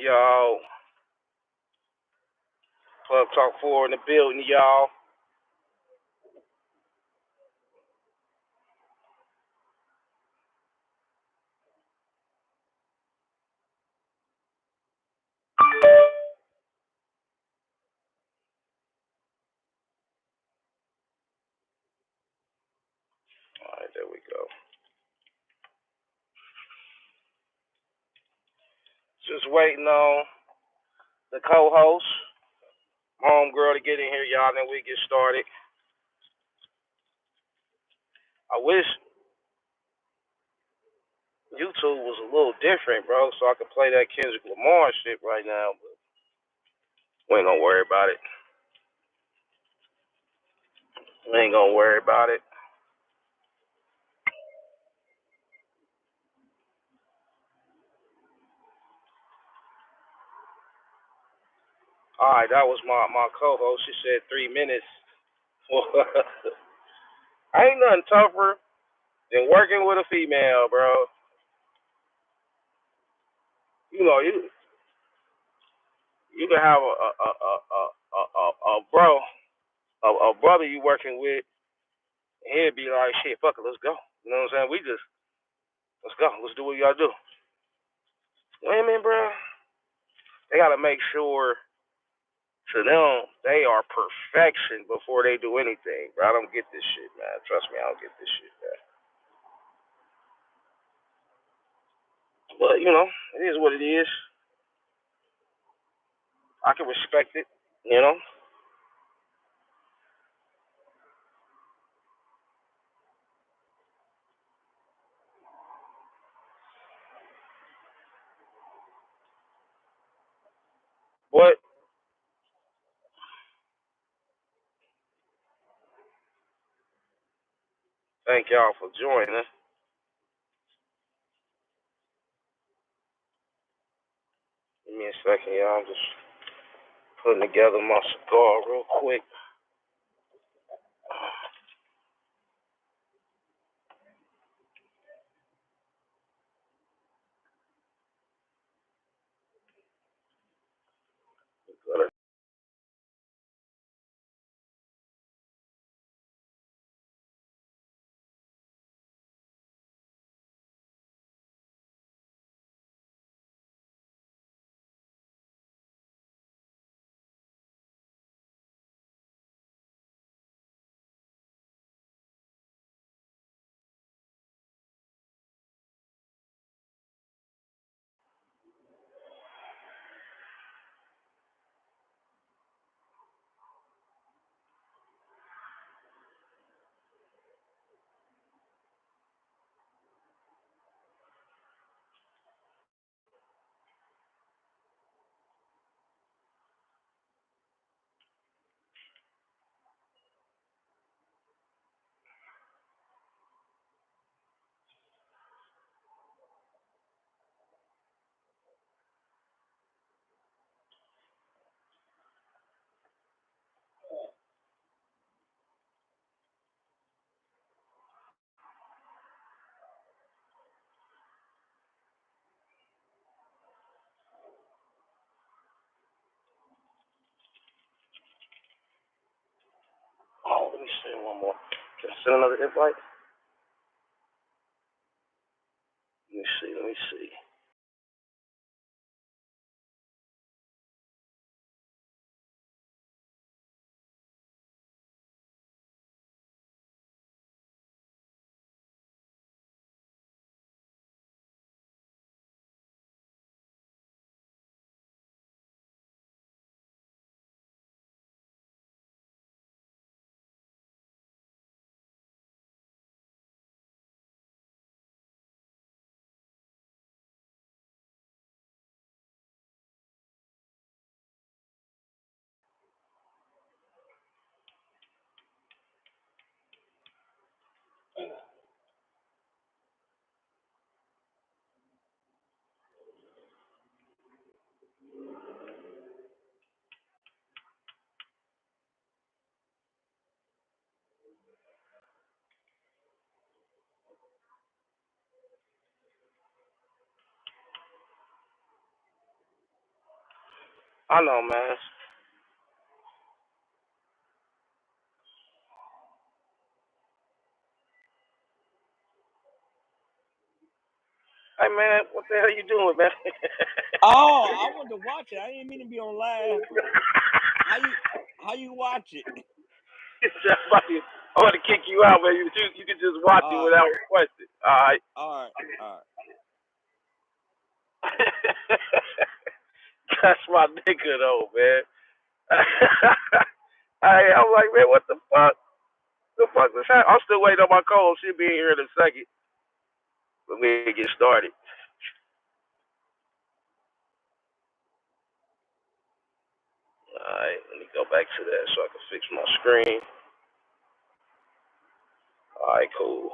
Y'all, Plugtalk4 in the building, y'all. All right, there we go. Just waiting on the co-host, homegirl, to get in here, y'all. Then we get started. I wish YouTube was a little different, bro, so I could play that Kendrick Lamar shit right now. But we ain't gonna worry about it. We ain't gonna worry about it. All right, that was my co-host. She said 3 minutes. Ain't nothing tougher than working with a female, bro. You know, you can have a bro, a brother you working with, and he'd be like, shit, fuck it, let's go. You know what I'm saying? Let's go. Let's do what you gotta do. Women, bro, they gotta make sure to them they are perfection before they do anything, bro. I don't get this shit, man. Trust me, I don't get this shit, man. But, you know, it is what it is. I can respect it, you know? But, thank y'all for joining. Give me a second, y'all. I'm just putting together my cigar real quick. Oh, let me send one more. Can I send another invite? Let me see. I know, man. Hey, man, what the hell you doing, man? Oh, I wanted to watch it. I didn't mean to be on live. How you watch it? I want to kick you out, man. You can just watch it All right, without requesting. All right. all right, all right. That's my nigga, though, man. Hey, I'm like, man, what the fuck? The fuck is happening? I'm still waiting on my call. She'll be here in a second. Let me get started. All right, let me go back to that so I can fix my screen. All right, cool.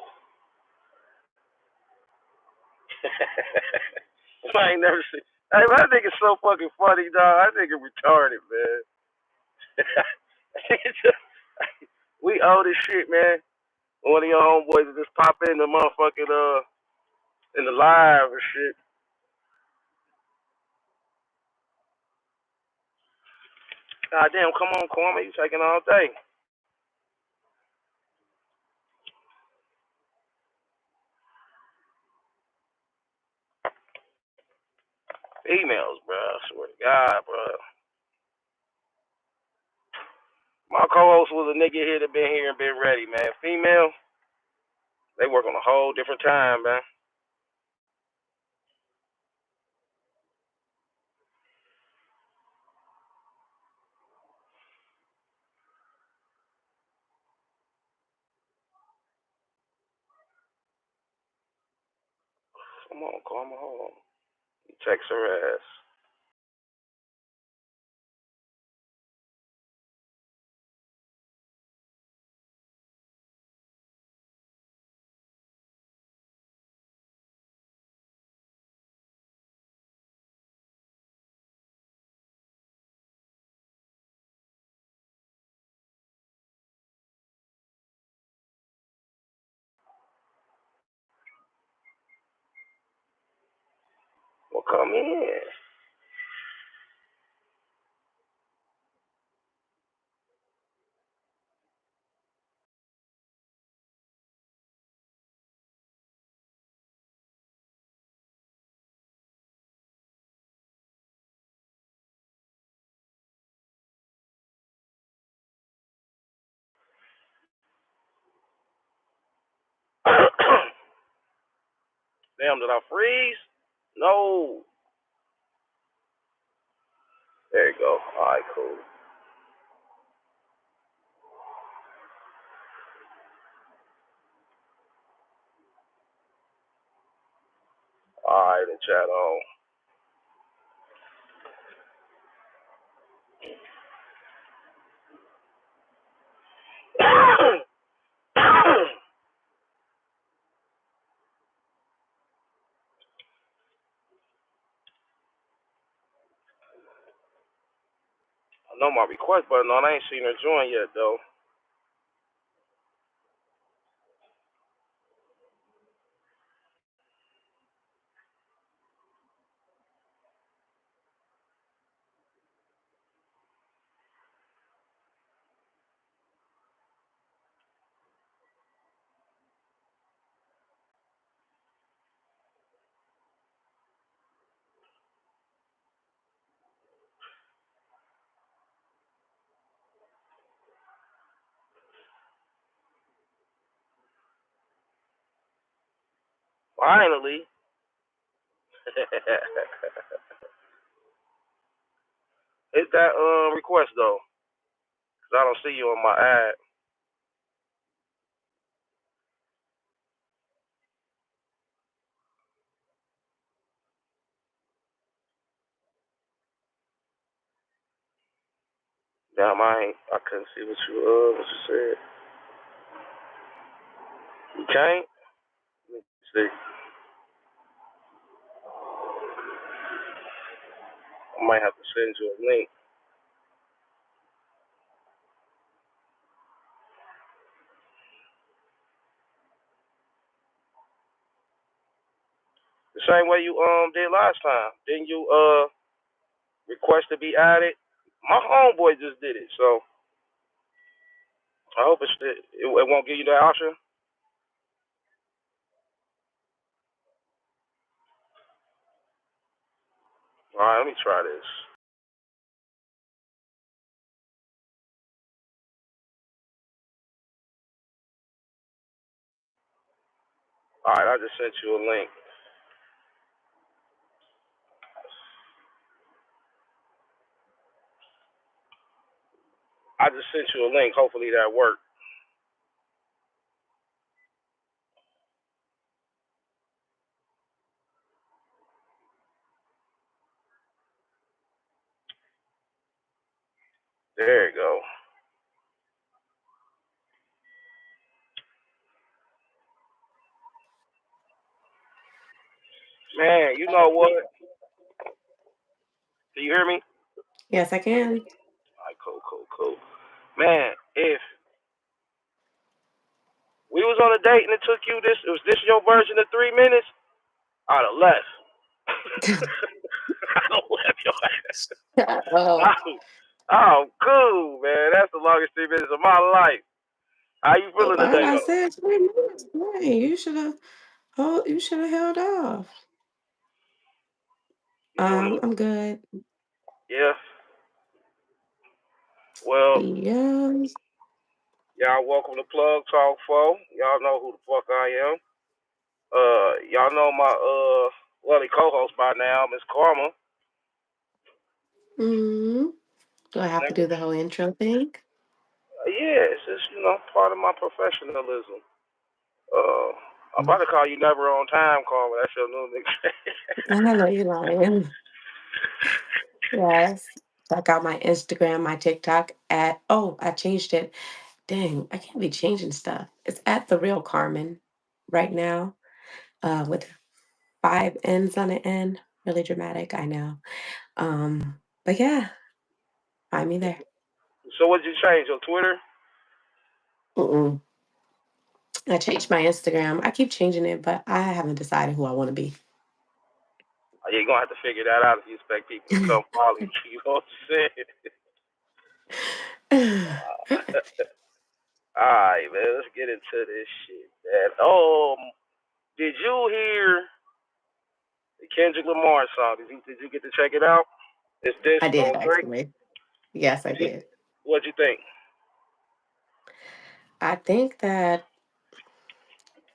I ain't never seen. Hey, that nigga's so fucking funny, dog. That nigga retarded, man. We owe this shit, man. One of your homeboys just pop in the motherfucking in the live and shit. God damn, come on, Kwame, you taking all day. Females, bro. I swear to God, bro. My co-host was a nigga here that been here and been ready, man. Female, they work on a whole different time, man. Come on, Kwame, hold on. You text her ass. Well, come in. Damn, did I freeze? No. There you go. All right, cool. All right, and chat on. I know my request button on. I ain't seen her join yet, though. Finally. Hit that request, though, because I don't see you on my ad. Damn, I couldn't see what you said. You can't? Let me see. I might have to send you a link. The same way you did last time. Didn't you request to be added. My homeboy just did it, so I hope it won't give you that option. All right, let me try this. All right, I just sent you a link. I just sent you a link. Hopefully that worked. There you go. Man, you know what? Can you hear me? Yes, I can. All right, cool. Man, if we was on a date and it took you this, was this your version of 3 minutes? I'd have left. I don't left your ass. Oh, Oh, cool, man. That's the longest 3 minutes of my life. How you feeling like today, I though? said, 3 minutes. Man, you should have held off. You doing I'm good. Yeah. Well, Yes. y'all welcome to Plugtalk4. Y'all know who the fuck I am. Y'all know my lovely co-host by now, Miss Karma. Mm-hmm. Do I have to Never. do the whole intro thing? Yeah, it's just part of my professionalism. Uh, I'm about Mm. to call you never on time, Karma. That's your new nickname. I know you lying. Yes. Check out my Instagram, my TikTok at, oh, I changed it. Dang, I can't be changing stuff. It's at the real Carmen right now, with 5 N's on the end. Really dramatic, I know. But yeah, find me there. So what did you change on Twitter? Mm-mm. I changed my Instagram. I keep changing it, but I haven't decided who I want to be. Oh, you're gonna have to figure that out if you expect people to come follow you. You know what I'm saying? All right, man. Let's get into this shit, man. Did you hear the Kendrick Lamar song? Did you get to check it out? It's this I did on Drake. actually. Yes, I did. What'd you think? I think that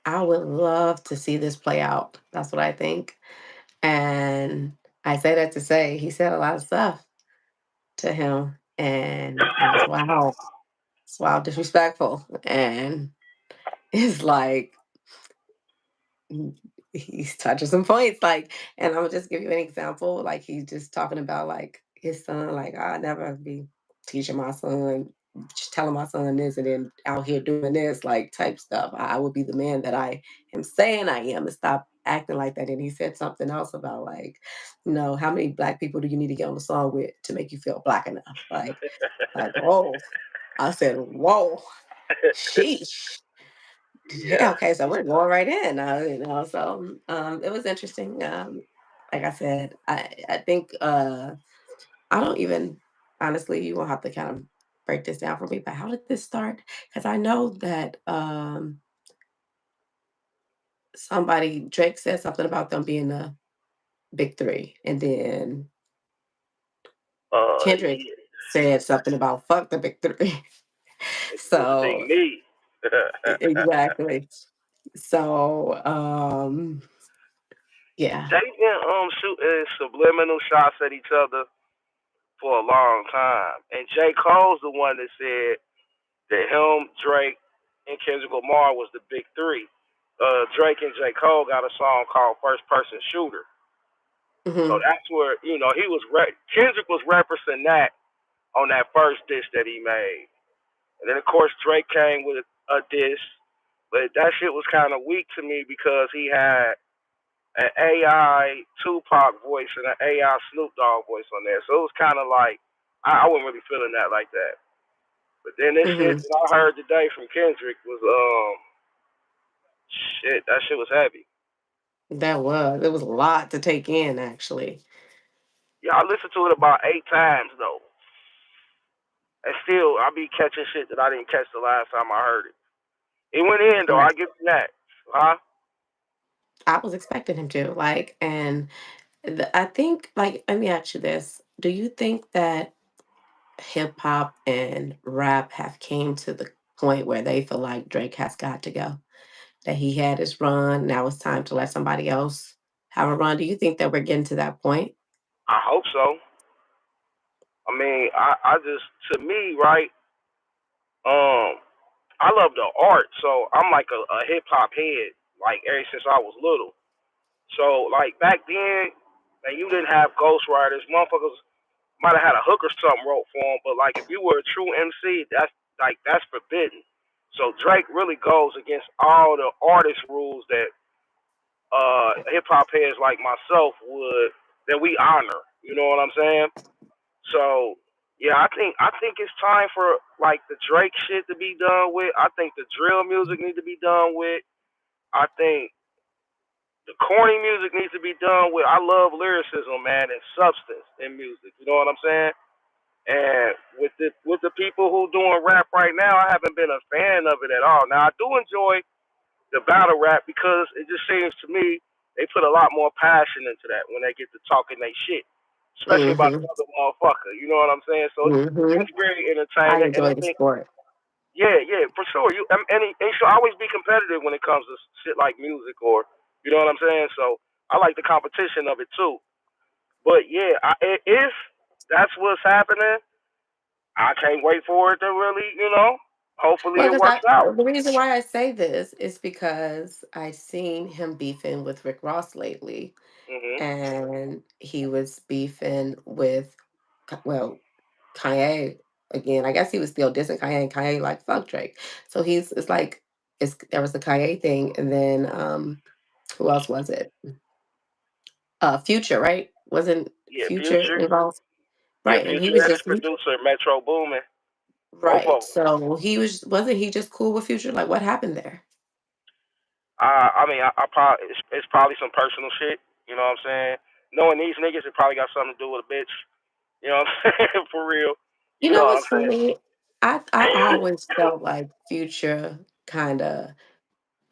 I would love to see this play out. That's what I think. And I say that to say he said a lot of stuff to him, and it was wow. It's wild disrespectful. And it's like he's touching some points, like, and I'm gonna just give you an example. Like he's just talking about like his son, like I'll never be teaching my son, just telling my son this, and then out here doing this, like type stuff. I would be the man that I am saying I am, and stop acting like that. And he said something else about like, how many black people do you need to get on the song with to make you feel black enough? Like whoa. I said, whoa, sheesh. Yeah. Yeah, okay, so we're going right in, so it was interesting. Like I said, I think I don't even honestly, you will have to kind of break this down for me. But how did this start? Because I know that somebody Drake said something about them being the big three, and then Kendrick Yeah. said something about fuck the big three. It's So me. exactly. So yeah. They've been shooting subliminal shots at each other for a long time, and J. Cole's the one that said that him, Drake, and Kendrick Lamar was the big three. Drake and J. Cole got a song called First Person Shooter. So Hmm. that's where, he was, Kendrick was referencing that on that first diss that he made. And then, of course, Drake came with a diss. But that shit was kind of weak to me because he had an AI Tupac voice and an AI Snoop Dogg voice on there. So it was kind of like, I wasn't really feeling that like that. But then this shit Hmm. that I heard today from Kendrick was, shit, that shit was heavy. That was. It was a lot to take in, actually. Yeah, I listened to it about 8 times though, and still I be catching shit that I didn't catch the last time I heard it. It went in though. Right. I give him that. Huh? I was expecting him to like, and I think like let me ask you this: do you think that hip hop and rap have came to the point where they feel like Drake has got to go? That he had his run. Now it's time to let somebody else have a run. Do you think that we're getting to that point? I hope so. I mean, I just to me, right? Um, I love the art, so I'm like a hip hop head, like ever since I was little. So like back then, and you didn't have ghostwriters, motherfuckers might have had a hook or something wrote for them, but like if you were a true MC, that's forbidden. So Drake really goes against all the artist rules that hip hop heads like myself would that we honor. You know what I'm saying? So yeah, I think it's time for like the Drake shit to be done with. I think the drill music need to be done with. I think the corny music needs to be done with. I love lyricism, man, and substance in music. You know what I'm saying? And with the people who doing rap right now, I haven't been a fan of it at all. Now I do enjoy the battle rap because it just seems to me they put a lot more passion into that when they get to talking they shit, especially about Hmm. another motherfucker. You know what I'm saying? So Hmm. it's very I entertaining, and I enjoy the think sport. yeah, yeah, for sure. And you should always be competitive when it comes to shit like music or you know what I'm saying. So I like the competition of it too. But yeah, if that's what's happening, I can't wait for it to really, hopefully Well, it because works out. the reason why I say this is because I seen him beefing with Rick Ross lately, Mhm. and he was beefing with, well, Kanye again. I guess he was still dissing Kanye, and Kanye like fuck Drake. So it's like there was the Kanye thing, and then who else was it? Future, right? Wasn't Yeah, Future Future. involved? Yeah, Right, and he Future was and the just producer Metro Boomin. Both right. of them. So wasn't he just cool with Future? Like what happened there? I mean, I probably it's probably some personal shit. You know what I'm saying? Knowing these niggas, it probably got something to do with a bitch. You know what I'm saying? For real. You You know know what what's I'm saying? funny? I always felt like kind of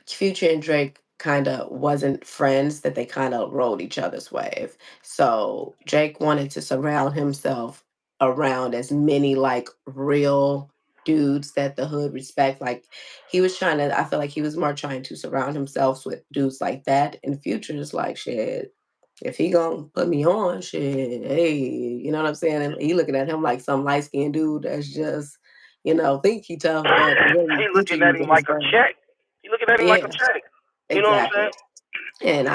Future and Drake kind of wasn't friends, that they kind of rode each other's wave. So Drake wanted to surround himself around as many like real dudes that the hood respect. Like he was trying to, I feel like he was more trying to surround himself with dudes like that. And Future is like, shit, if he gonna put me on, shit, hey, you know what I'm saying? And he looking at him like some light skinned dude that's just, think he tough, but really he Future looking at him using his like a brain. check. He looking at him like a Yeah. check. You know what I'm Exactly. saying? And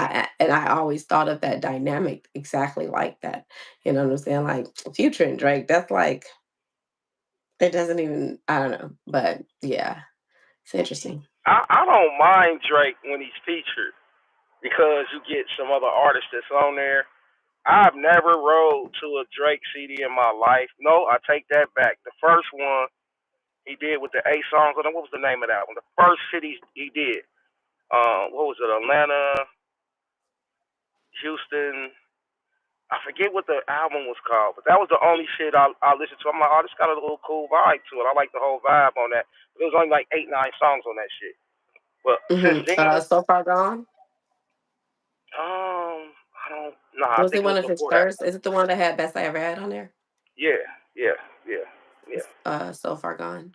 I always thought of that dynamic exactly like that. You know what I'm saying? Like Future and Drake, that's like it doesn't even I don't know. But yeah, it's interesting. I don't mind Drake when he's featured because you get some other artists that's on there. I've never rode to a Drake CD in my life. No, I take that back. The first one he did with the 8 songs on it. What was the name of that one? The first city he did. What was it? Atlanta, Houston. I forget what the album was called, but that was the only shit I listened to. I'm like, oh, this got a little cool vibe to it. I like the whole vibe on that. But it was only like 8, 9 songs on that shit. But since then, So Far Gone? I don't. Nah, I Was think it it one was of his before that. first? Is it the one that had Best I Ever Had on there? Yeah, yeah, yeah, yeah. So Far Gone.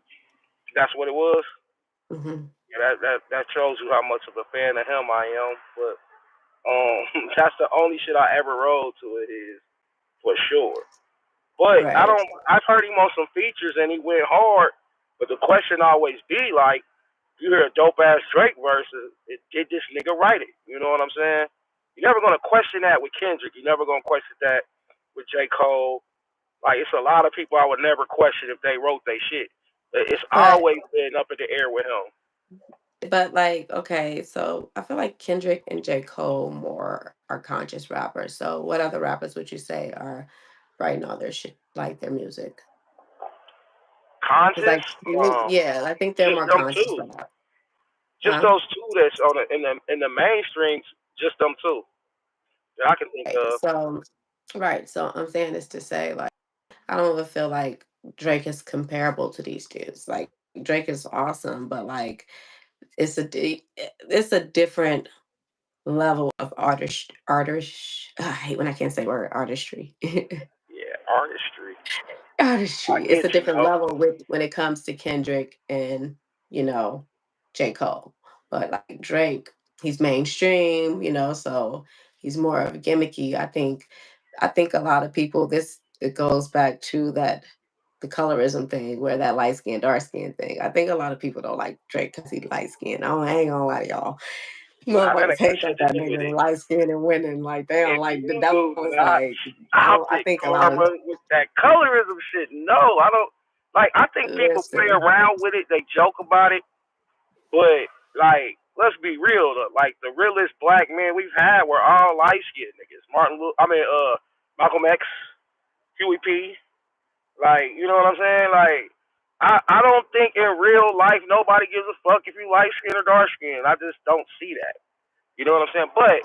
That's what it was. Hmm. Yeah, that shows you how much of a fan of him I am. But that's the only shit I ever rode to it is for sure. But I Right. don't. I've heard him on some features and he went hard. But the question always be like, you hear a dope ass Drake verse, did this nigga write it? You know what I'm saying? You're never gonna question that with Kendrick. You're never gonna question that with J Cole. Like it's a lot of people I would never question if they wrote they shit. It's But always been up in the air with him. like, okay, so I feel like Kendrick and J. Cole more are conscious rappers. So what other rappers would you say are writing all their shit, like their music? Because Conscious, like yeah, I think they're just more them conscious two. rap. Just Huh? those two that's in the mainstreams. Just them two that I can think Right. of. So Right. So I'm saying this to say, like, I don't even feel like Drake is comparable to these dudes. Like, Drake is awesome, but like, it's a different level of I hate when I can't say word artistry. Yeah, artistry. I Artistry. It's get a you different though. level with when it comes to Kendrick and, you know, J. Cole. But like Drake, he's mainstream, so he's more of a gimmicky. I think a lot of people, this it goes back to that the colorism thing, where that light skin, dark skin thing. I think a lot of people don't like Drake because he light skin. I ain't gonna lie to y'all. Nah, that Motherfuckers ain't got hate shit that to that do with nigga it. light skin and winning. Like they don't If like you that do was not like stop I it, think a lot of Karma, with that colorism shit, no, I don't. Like, I think people play listen. around with it, they joke about it, but like, let's be real. Though. Like, the realest black men we've had were all light skinned niggas. Malcolm X, Huey P. Like, you know what I'm saying? Like, I don't think in real life nobody gives a fuck if you light skin or dark skin. I just don't see that. You know what I'm saying? But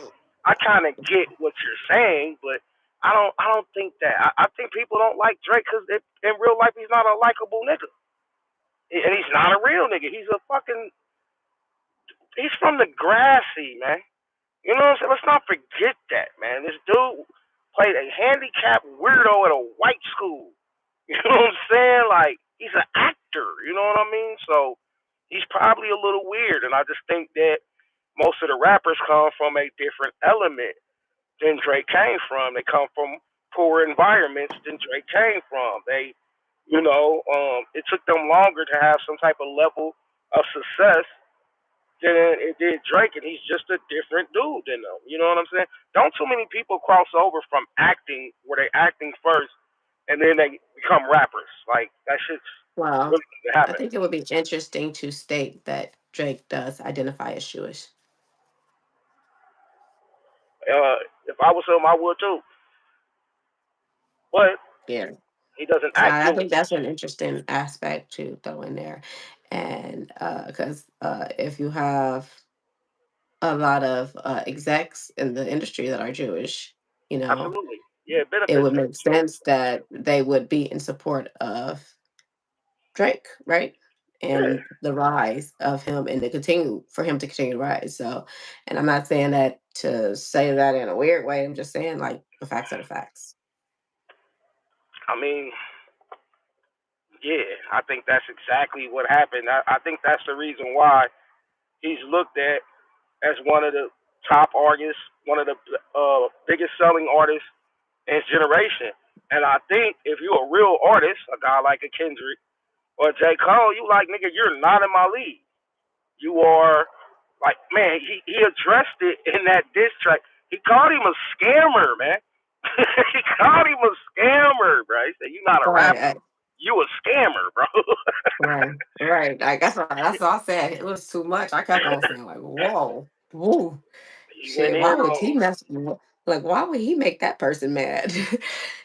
I kind of get what you're saying, but I don't think that. I think people don't like Drake because in real life he's not a likable nigga, and he's not a real nigga. He's from the grassy, man. You know what I'm saying? Let's not forget that, man. This dude played a handicapped weirdo at a white school. You know what I'm saying? Like, he's an actor. You know what I mean? So he's probably a little weird, and I just think that most of the rappers come from a different element than Drake came from. They come from poor environments than Drake came from. It took them longer to have some type of level of success than it did Drake, and he's just a different dude than them. You know what I'm saying? Don't too many people cross over from acting, where they acting first, and then they become rappers. Like, that shit's Well, really doesn't I happen. think it would be interesting to state that Drake does identify as Jewish. If I was him, I would too. But Yeah. he doesn't So act I think Jewish. that's an interesting aspect to throw in there. And because if you have a lot of execs in the industry that are Jewish, you know, Absolutely. Yeah, it it benefits would them. make sense that they would be in support of Drake, right? Yeah. And the rise of him and for him to continue to rise. So, and I'm not saying that to say that in a weird way. I'm just saying like the facts are the facts. I mean, yeah, I think that's exactly what happened. I think that's the reason why he's looked at as one of the top artists, one of the biggest selling artists in his generation. And I think if you're a real artist, a guy like a Kendrick or J. Cole, you like, nigga, you're not in my league. You are like, man, he addressed it in that diss track. He called him a scammer, man. He called him a scammer, bro. He said, "You not a Right, rapper, you a scammer, bro." right. Like that's all I said. It was too much. I kept on saying like, whoa, woo, He went shit. in Why would he on. like? Why would he make that person mad?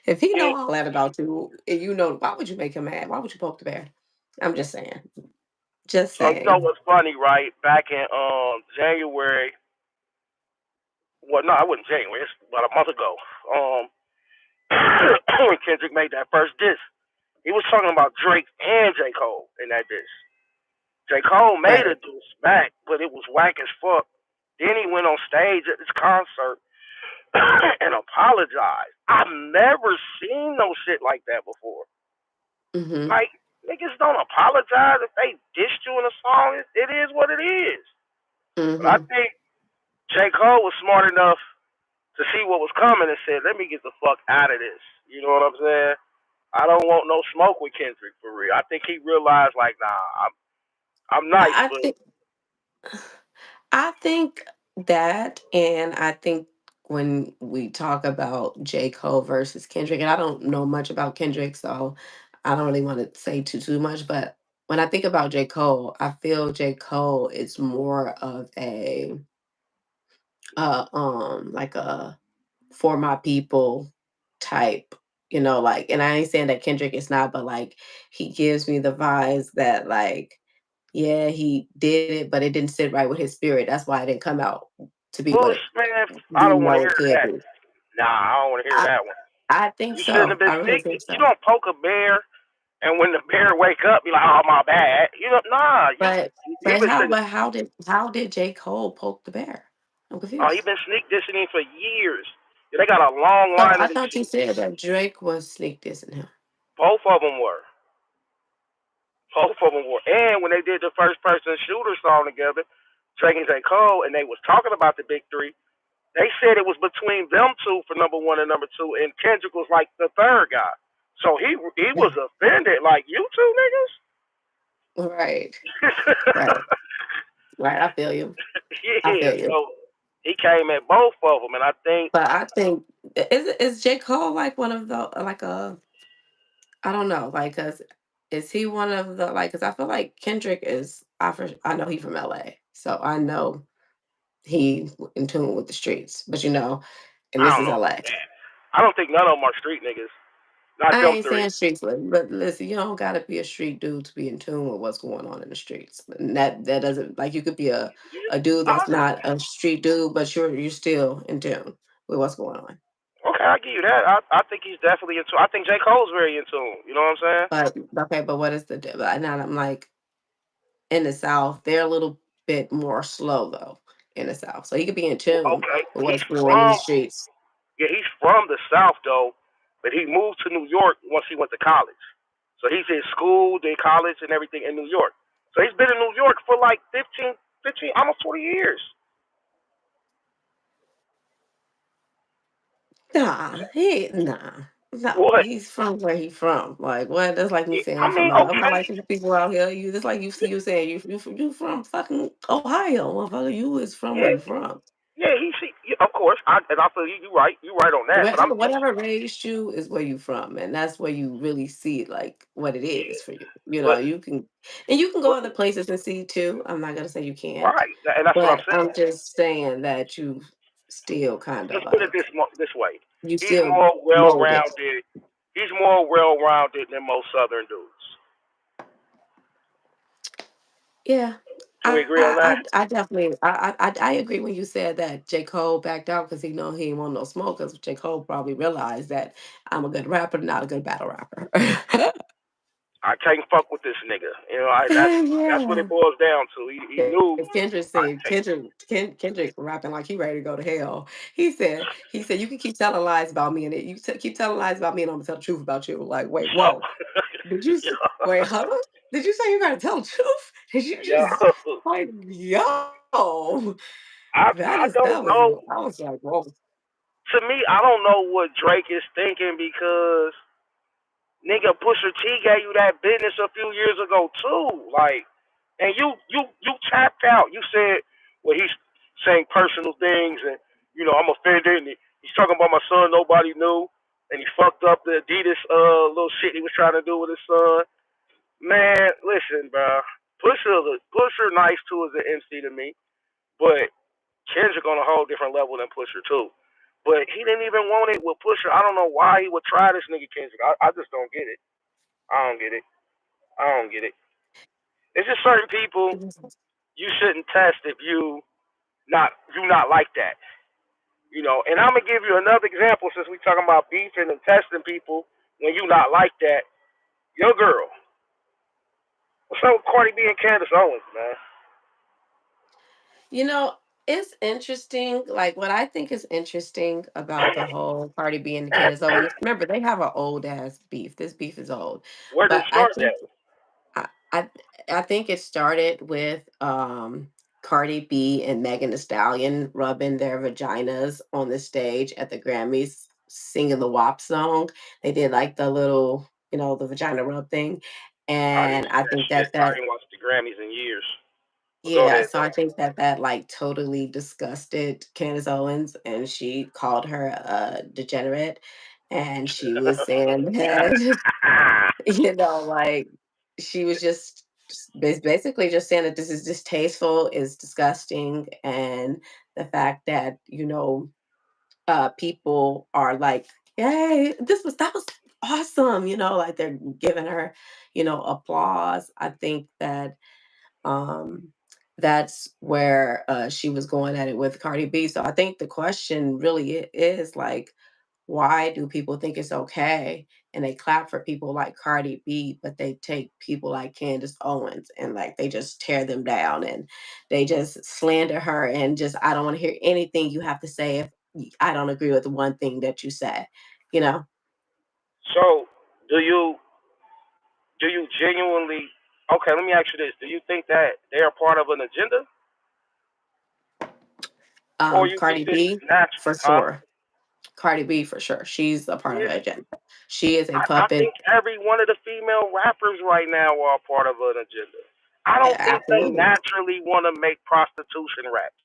If he know And all that about you, and why would you make him mad? Why would you poke the bear? I'm just saying. Just so you know saying. what's funny, right? Back in January, well, no, I wasn't January. It's about a month ago. Um, when Kendrick made that first diss, he was talking about Drake and J. Cole in that diss. J. Cole made a Right. diss back, but it was whack as fuck. Then he went on stage at this concert and apologized. I've never seen no shit like that before. Mm-hmm. Like, niggas don't apologize if they dissed you in a song. It is what it is. But I Mm-hmm. think J. Cole was smart enough to see what was coming and said, let me get the fuck out of this. You know what I'm saying? I don't want no smoke with Kendrick for real. I think he realized, like, nah, I'm nice, I but think I think that, and I think when we talk about J. Cole versus Kendrick, and I don't know much about Kendrick, so I don't really want to say too much. But when I think about J. Cole, I feel J. Cole is more of a like a for my people type, like, and I ain't saying that Kendrick is not, but like he gives me the vibes that like, yeah, he did it, but it didn't sit right with his spirit. That's why it didn't come out to be what Bush, man, I we don't want to know it hear could that. be. Nah, I don't want to hear I, that one. I think You shouldn't have so. been I really sneaking. think You so. don't poke a bear, and when the bear wake up, be like, "Oh, my bad." You know, nah. But He been sitting. how did J. Cole poke the bear? I'm Oh, he confused. been sneak dissing for years. Yeah, they got a long So line I of thought you excuses. said that Drake was sneak dissing him. Both of them were. Both of them were. And when they did the first person shooter song together, Drake and J. Cole, and they was talking about the big three, they said it was between them two for number one and number two, and Kendrick was like the third guy. So he was offended, like you two Right. niggas. Right. Right. I feel you. I Yeah, feel you. so he came at both of them, and I think But I think is J. Cole like one of the like a I don't know, like, cause is he one of the like? Cause I feel like Kendrick is I know he's from LA, so I know he in tune with the streets, but, and I this don't is know LA. about that. I don't think none of them are street niggas. Not I them ain't three. saying streets, but listen, you don't gotta be a street dude to be in tune with what's going on in the streets. And that doesn't like you could be a dude I that's not understand. a street dude, but you're still in tune with what's going on. Okay, I give you that. I think he's definitely in tune. I think J Cole's very in tune. You know what I'm saying? But okay, but what is and now I'm like in the South, they're a little bit more slow though in the South. So he could be in tune Okay, with he's what's going on in the from streets. yeah, he's from the South though, but he moved to New York once he went to college. So he's in school, did college, and everything in New York. So he's been in New York for like 15, almost 20 years. Nah. No, What? he's from where he's from. Like what? That's like me saying I I'm from mean, LA. I'm not okay, like the people out here. You just like you see you saying you from fucking Ohio, motherfucker. You is from where yeah, you from. yeah. Yeah, of course. And I feel you. You right. You right on that. But I'm just Whatever raised you is where you from, and that's where you really see like what it yeah. is for you. You know, But, you can go but other places and see too. I'm not gonna say you can't, right, and that's what I'm but I'm saying. just saying that you still kind of Let's put it like this way. you He's still more well molded. rounded. He's more well rounded than most Southern dudes. Yeah. Can we agree on that? I definitely I agree when you said that J. Cole backed out because he know he ain't want no smoke because J. Cole probably realized that I'm a good rapper, not a good battle rapper. I can't fuck with this nigga. You know, that's what it Yeah. boils down to. He knew Kendrick I said take Kendrick rapping like he ready to go to hell. He said you can keep telling lies about me and keep telling lies about me and I'm gonna tell the truth about you. Like wait, yo whoa, did you wait, huh? Did you say you gotta tell the truth? Did you yo. just like yo? I don't know. I was like whoa. To me, I don't know what Drake is thinking because nigga Pusha T gave you that business a few years ago too. Like, and you tapped out. You said, well, he's saying personal things, and I'm offended, and he's talking about my son. Nobody knew, and he fucked up the Adidas little shit he was trying to do with his son. Man, listen, bro. Pusher nice too as an MC to me, but Kendrick on a whole different level than Pusher too. But he didn't even want it with Pusher. I don't know why he would try this nigga Kendrick. I just don't get it. I don't get it. I don't get it. It's just certain people you shouldn't test if you not like that. And I'm gonna give you another example since we talking about beefing and testing people when you not like that. Your girl. What's up with Cardi B and Candace Owens, man? You know, it's interesting. Like what I think is interesting about the whole Cardi B and the Candace Owens. Remember, they have an old ass beef. This beef is old, Where did but it start at? I I, I think it started with Cardi B and Megan Thee Stallion rubbing their vaginas on the stage at the Grammys, singing the WAP song. They did like the little, the vagina rub thing, I didn't and see I that think shit. that I that didn't watch the Grammys in years. But go yeah, ahead so I though. think that like totally disgusted Candace Owens, and she called her a degenerate, and she was saying that like she was just basically just saying that this is distasteful, is disgusting, and the fact that people are like, "Yay, that was awesome," like they're giving her, applause. I think that um, that's where she was going at it with Cardi B. So I think the question really is like, why do people think it's okay and they clap for people like Cardi B, but they take people like Candace Owens and like they just tear them down and they just slander her and just I don't want to hear anything you have to say if I don't agree with one thing that you said, you know? So, do you genuinely? Okay, let me ask you this: do you think that they are part of an agenda, or you think Cardi this is B natural? for Huh? sure. Cardi B for sure. She's a part of Yeah. it agenda. She is a I puppet. think every one of the female rappers right now are part of an agenda. I don't think they Absolutely. naturally want to make prostitution raps.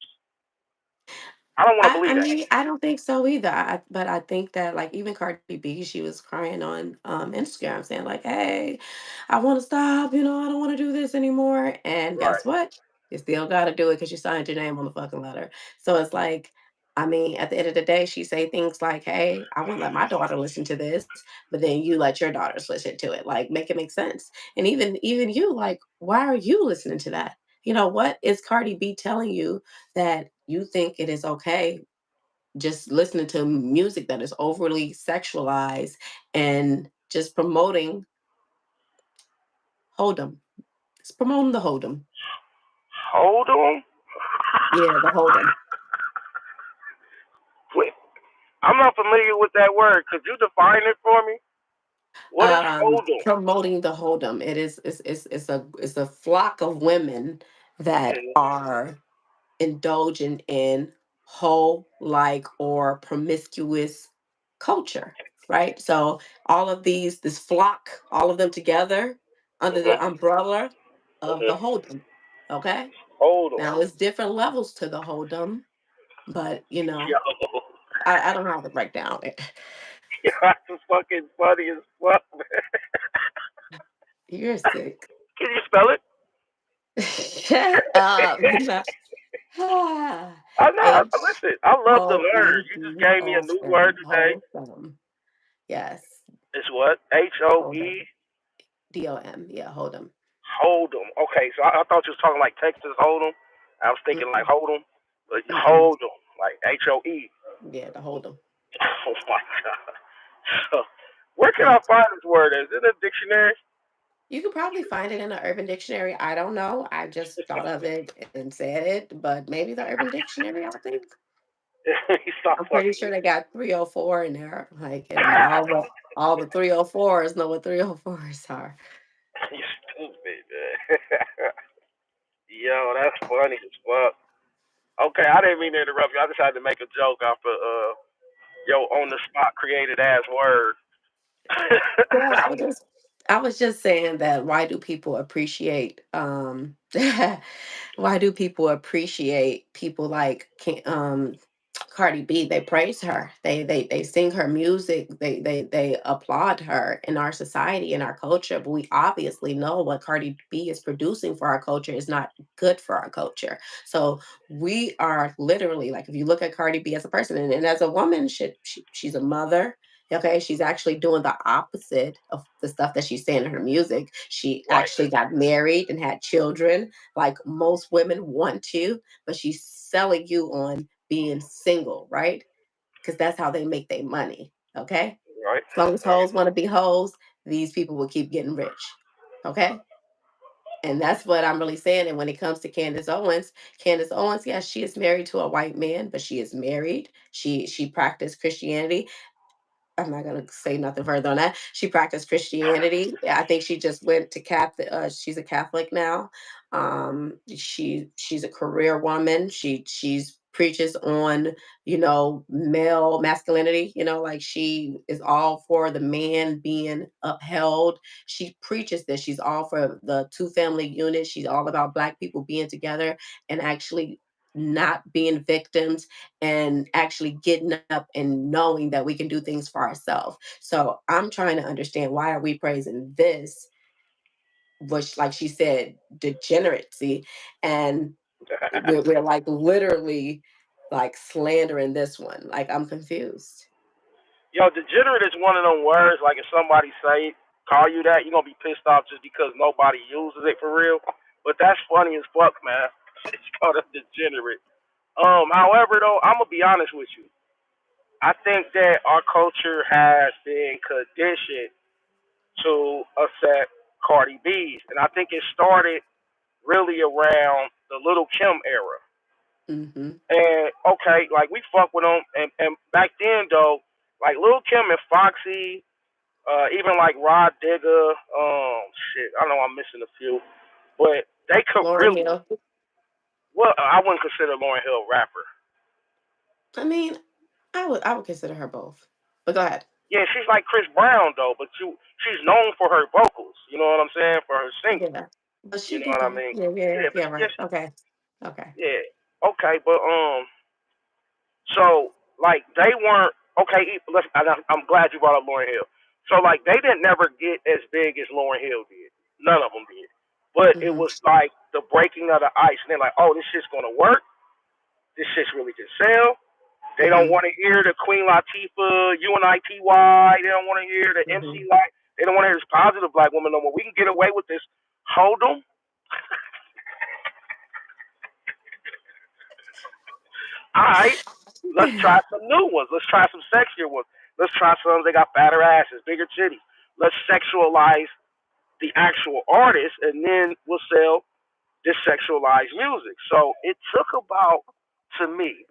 I don't want to I believe that. mean, I don't think so either. But I think that like even Cardi B, she was crying on Instagram saying like, "Hey, I want to stop. I don't want to do this anymore." And guess Right. what? You still got to do it because you signed your name on the fucking letter. So it's like, I mean, at the end of the day, she say things like, "Hey, I wouldn't let my daughter listen to this," but then you let your daughters listen to it. Like, make it make sense. And even you, like, why are you listening to that? What is Cardi B telling you that you think it is okay just listening to music that is overly sexualized and just promoting hold'em. It's promoting the hold'em. Hold on. Yeah, the hold'em. Wait, I'm not familiar with that word. Could you define it for me? What is hold on? Promoting the hold'em. It's a flock of women that Mm-hmm. are indulging in whole like or promiscuous culture, right? So all of this flock, all of them together under the Mm-hmm. umbrella of the Mm-hmm. hold'em. Okay. Hold on. Now, it's different levels to the hold'em, but Yo, I don't have the breakdown. that's fucking funny as fuck, man. You're sick. Can you spell it? Shut up. I know. H Listen, I love the O word. E You just D gave me a O new word M. today. Wholesome. Yes. It's what? HOE. Hold'em. DOM. Yeah, hold'em. Hold 'em. Okay, so I thought you was talking like Texas hold 'em. I was thinking like Mm-mm, hold 'em, but mm-mm. hold 'em like HOE. Yeah, the hold'em. Oh my god. So, where can I Yes. find this word? Is it in a dictionary? You could probably find it in the Urban Dictionary. I don't know. I just thought of it and said it, but maybe the Urban Dictionary, I think. You stop I'm pretty fucking sure with they got 304 in there, like, and all the 304s know what 304s are. me. You stupid, man. Yo, that's funny as fuck. Okay, I didn't mean to interrupt you. I just had to make a joke off of yo on the spot created ass word. Yeah, I was just saying that why do people appreciate why do people appreciate people like Cardi B? They praise her. They sing her music. They applaud her in our society, in our culture. But we obviously know what Cardi B is producing for our culture is not good for our culture. So we are literally like if you look at Cardi B as a person and as a woman, she's a mother. Okay, she's actually doing the opposite of the stuff that she's saying in her music. She Right, actually got married and had children, like most women want to, but she's selling you on being single, right? Because that's how they make their money. Okay. right, As long as right. hoes want to be hoes, these people will keep getting rich. Okay. And that's what I'm really saying. And when it comes to Candace Owens, yes, she is married to a white man, but she is married. She practiced Christianity. I'm not gonna say nothing further on that. She practiced Christianity. I think she just went to Catholic. She's a Catholic now. She's a career woman. She's preaches on male masculinity. Like she is all for the man being upheld. She preaches this. She's all for the two family unit. She's all about Black people being together and actually not being victims and actually getting up and knowing that we can do things for ourselves. So I'm trying to understand why are we praising this, which, like she said, degeneracy, and we're like literally like slandering this one. Like I'm confused. Yo, degenerate is one of them words. Like if somebody say call you that, you're gonna be pissed off just because nobody uses it for real. But that's funny as fuck, man. It's called a degenerate. However though, I'm gonna be honest with you. I think that our culture has been conditioned to accept Cardi B's, and I think it started really around the Little Kim era. Mm-hmm. And okay, like we fuck with them, and back then though, like Lil Kim and Foxy, even like Rod Digger, shit, I know I'm missing a few, but they could Lauren really, Hill. well, I wouldn't consider Lauryn Hill a rapper. I mean, I would consider her both. But go ahead. Yeah, she's like Chris Brown though, but she's known for her vocals. You know what I'm saying? For her singing. Yeah. But You she know do what I got mean? yeah, yeah, Yeah, but yeah, right. yes, Okay. Okay. yeah, okay, but so like they weren't okay. I'm glad you brought up Lauryn Hill. So like they didn't never get as big as Lauryn Hill did. None of them did. But it Mm-hmm. was like the breaking of the ice, and they're like, "Oh, this shit's gonna work. This shit's really can sell." They don't Mm-hmm. want to hear the Queen Latifah, UNITY. They don't want to hear the Mm-hmm. MC Light. They don't want to hear this positive black woman no more. We can get away with this. Hold them. All right. Let's try some new ones. Let's try some sexier ones. Let's try some. They got fatter asses, bigger titties. Let's sexualize the actual artist, and then we'll sell this sexualized music. So it took about, to me,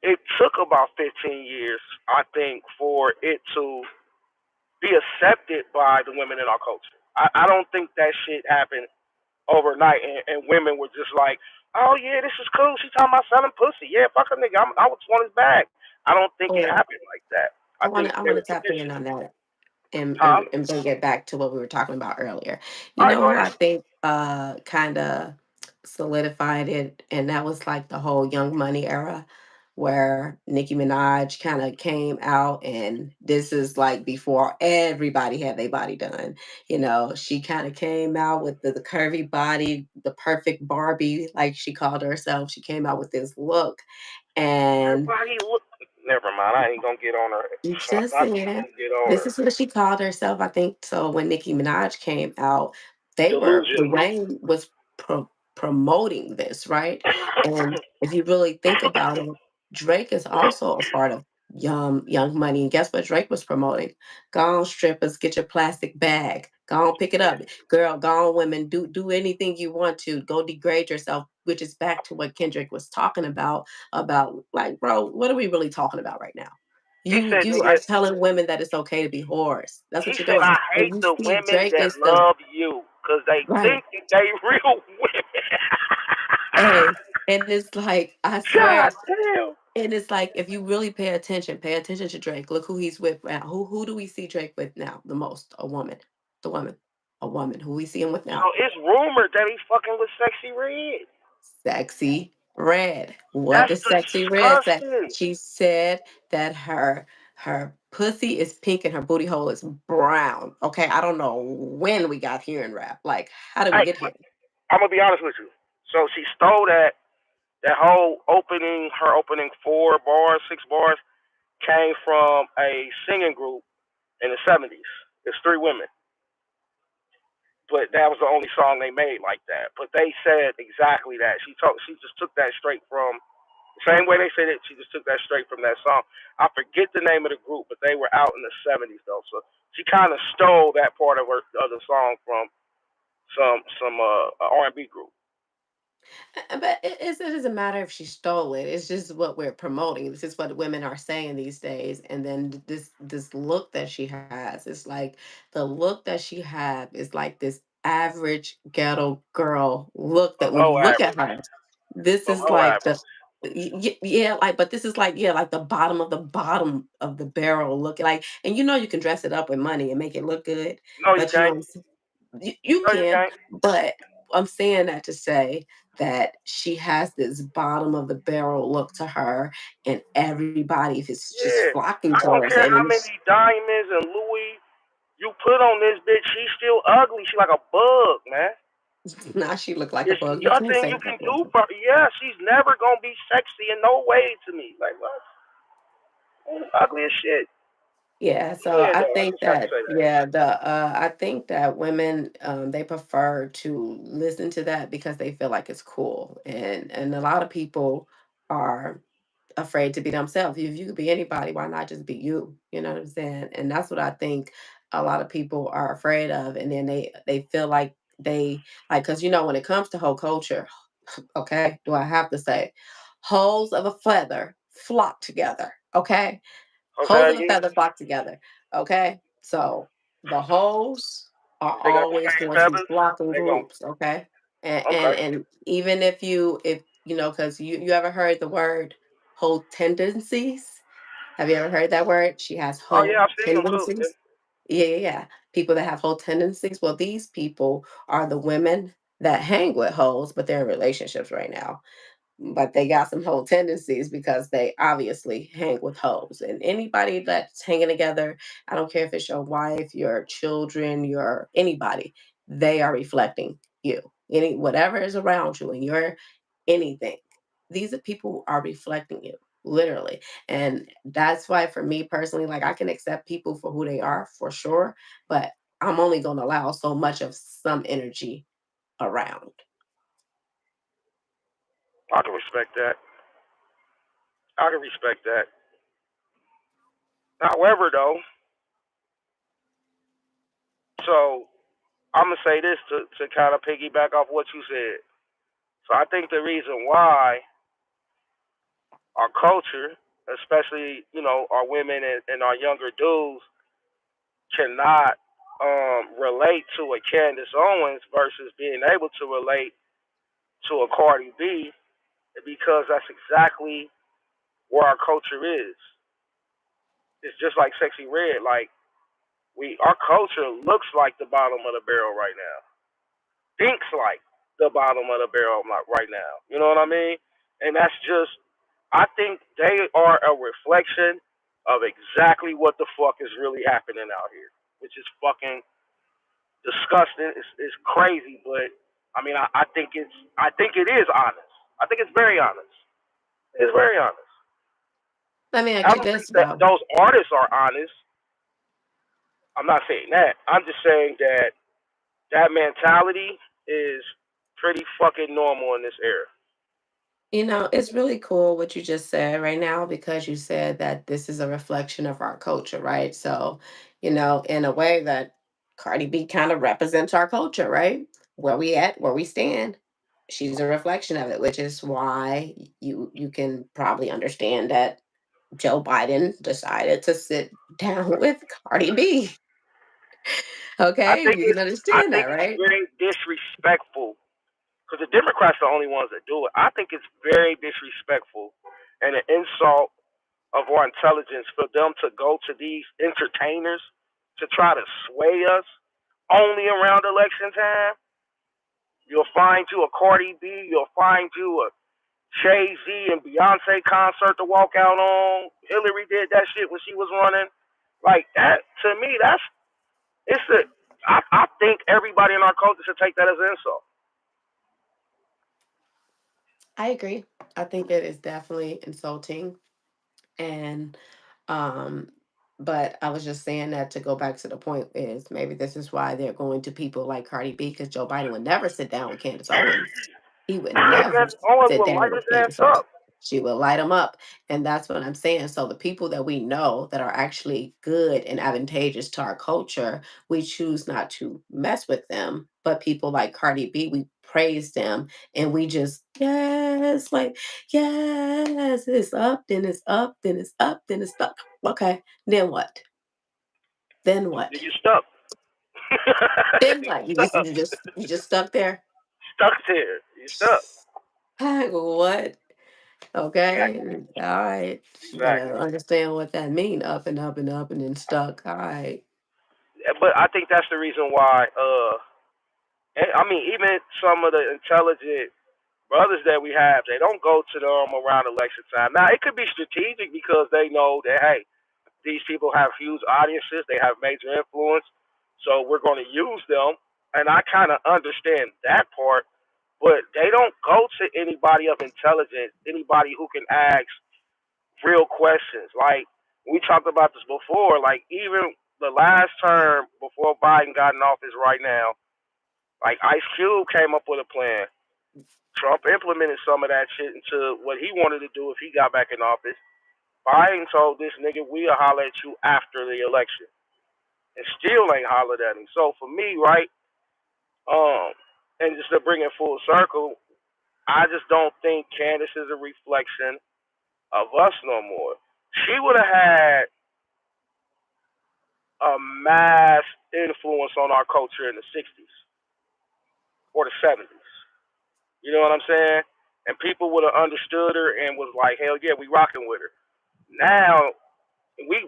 it took about 15 years, I think, for it to be accepted by the women in our culture. I don't think that shit happened overnight, and women were just like, "Oh yeah, this is cool. She talking about selling pussy. Yeah, fuck a nigga. I would want his bag." I don't think it Well, happened like that. I I want think to I they want were to tap in conditioned. on that and, Huh? and bring it back to what we were talking about earlier. You All right, know go who ahead. I think kind of solidified it, and that was like the whole Young Money era, where Nicki Minaj kind of came out, and this is like before everybody had their body done. You know, she kind of came out with the curvy body, the perfect Barbie, like she called herself. She came out with this look, and Everybody look. Never mind. I ain't gonna get on her. just I'm not saying, gonna get on this her. is what she called herself. I think so. When Nicki Minaj came out, they were Delusional. Dwayne was promoting this, right? And if you really think about it, Drake is also a part of Young Money. And guess what Drake was promoting? Go on, strippers, get your plastic bag. Go on, pick it up, girl. Go on, women. Do anything you want to. Go degrade yourself. Which is back to what Kendrick was talking about. About like, bro, what are we really talking about right now? He You said, you are "Nigga." telling women that it's okay to be whores. That's He what you're said, doing. "I And hate you the see women Drake that is the love you because they right. think that they real women." Hey, and it's like, I God swear, damn. and it's like if you really pay attention to Drake. Look who he's with now. Who do we see Drake with now the most? A woman. The woman. A woman. Who we see him with So now? it's rumored that he's fucking with Sexy Red. Sexy Red. What That's does Sexy Red say? disgusting. She said that her pussy is pink and her booty hole is brown. Okay, I don't know when we got here in rap. Like, how did we Hey, get here? I'm gonna be honest with you. So she stole that whole opening. Her opening 4 bars, 6 bars came from a singing group in the '70s. It's 3 women, but that was the only song they made like that. But they said exactly that. She just took that straight from the same way they said it. She just took that straight from that song. I forget the name of the group, but they were out in the '70s though. So she kind of stole that part of her other song from some R&B group. But it doesn't matter if she stole it. It's just what we're promoting. This is what women are saying these days. And then this look that she has, it's like the look that she have is like this average ghetto girl look that when you Below look at average. her, this is Below like the average. yeah, like, but this is like, yeah, like the bottom of the barrel look like, and you can dress it up with money and make it look good, No, you but you know can't. what I'm saying? You No, you can, can't. but I'm saying that to say that she has this bottom of the barrel look to her, and everybody is just Yeah. flocking I don't towards care it. how And many diamonds and Louis you put on this bitch. She's still ugly. She like a bug, man. now she look like a There's bug. You can't nothing say you that. can do for her. Yeah, she's never gonna be sexy in no way to me. Like what? Ugly as shit. Yeah, so Yeah, I though. I think just had to that say that. yeah, the I think that women they prefer to listen to that because they feel like it's cool, and a lot of people are afraid to be themselves. If you could be anybody, why not just be you? You know what I'm saying? And that's what I think a lot of people are afraid of. And then they feel like they like because when it comes to whole culture, okay, do I have to say, holes of a feather flock together. Okay, holes Okay, of a feather flock together. Okay, so the holes are they got the always same going to feathers. flock in They gon' groups. Okay, and okay. and, and even if because you ever heard the word whole tendencies? Have you ever heard that word? She has Oh whole yeah, I've seen them too. tendencies. Yeah, yeah, yeah. People that have whole tendencies. Well, these people are the women that hang with hoes, but they're in relationships right now, but they got some whole tendencies because they obviously hang with hoes. And anybody that's hanging together, I don't care if it's your wife, your children, your anybody, they are reflecting you. Any whatever is around you and your anything. These are people who are reflecting you, literally. And that's why for me personally, like I can accept people for who they are for sure, but I'm only gonna allow so much of some energy around. I can respect that. I can respect that. However, though, so I'm gonna say this to kind of piggyback off what you said. So I think the reason why our culture, especially our women and our younger dudes, cannot relate to a Candace Owens versus being able to relate to a Cardi B, because that's exactly where our culture is. It's just like Sexy Red. Like our culture looks like the bottom of the barrel right now, thinks like the bottom of the barrel right now. You know what I mean? And that's just, I think they are a reflection of exactly what the fuck is really happening out here, which is fucking disgusting. It's crazy, but I mean, I think it is honest. I think it's very honest. It's very honest. Let me I ask you don't think this that though. those artists are honest. I'm not saying that. I'm just saying that that mentality is pretty fucking normal in this era. It's really cool what you just said right now because you said that this is a reflection of our culture, right? So, in a way that Cardi B kind of represents our culture, right? Where we at, where we stand. She's a reflection of it, which is why you can probably understand that Joe Biden decided to sit down with Cardi B. I Okay, think you can it's I understand that, think it's right? very disrespectful because the Democrats are the only ones that do it. I think it's very disrespectful and an insult of our intelligence for them to go to these entertainers to try to sway us only around election time. You'll find you a Cardi B, you'll find you a Jay Z and Beyonce concert to walk out on. Hillary did that shit when she was running. Like that to me, that's it's a. I think everybody in our culture should take that as an insult. I agree. I think it is definitely insulting. And um but I was just saying that to go back to the point is maybe this is why they're going to people like Cardi B because Joe Biden would never sit down with Candace Owens. He would never Because Owens sit will down light with his ass Candace Owens. up. She will light him up. And that's what I'm saying. So the people that we know that are actually good and advantageous to our culture, we choose not to mess with them. But people like Cardi B, we praise them and we just, yes, like, yes, it's up, then it's up, then it's up, then it's up. Okay, then what? Then what? You stuck. Then You what? You just stuck. you just you just stuck there. Stuck there. You stuck. Like, what? Exactly. Okay, all right. Better Exactly. understand what that mean. Up and up and up and then stuck. All right. But I think that's the reason why. And I mean, even some of the intelligent brothers that we have, they don't go to them around election time. Now, it could be strategic because they know that hey, these people have huge audiences, they have major influence, so we're going to use them. And I kind of understand that part, but they don't go to anybody of intelligence, anybody who can ask real questions. Like we talked about this before, like even the last term before Biden got in office right now, like Ice Cube came up with a plan. Trump implemented some of that shit into what he wanted to do if he got back in office. Biden told this nigga we'll holler at you after the election, and still ain't hollered at him. So for me, right, um, and just to bring it full circle, I just don't think Candace is a reflection of us no more. She would have had a mass influence on our culture in the '60s or the '70s. You know what I'm saying? And people would have understood her and was like, hell yeah, we rocking with her. Now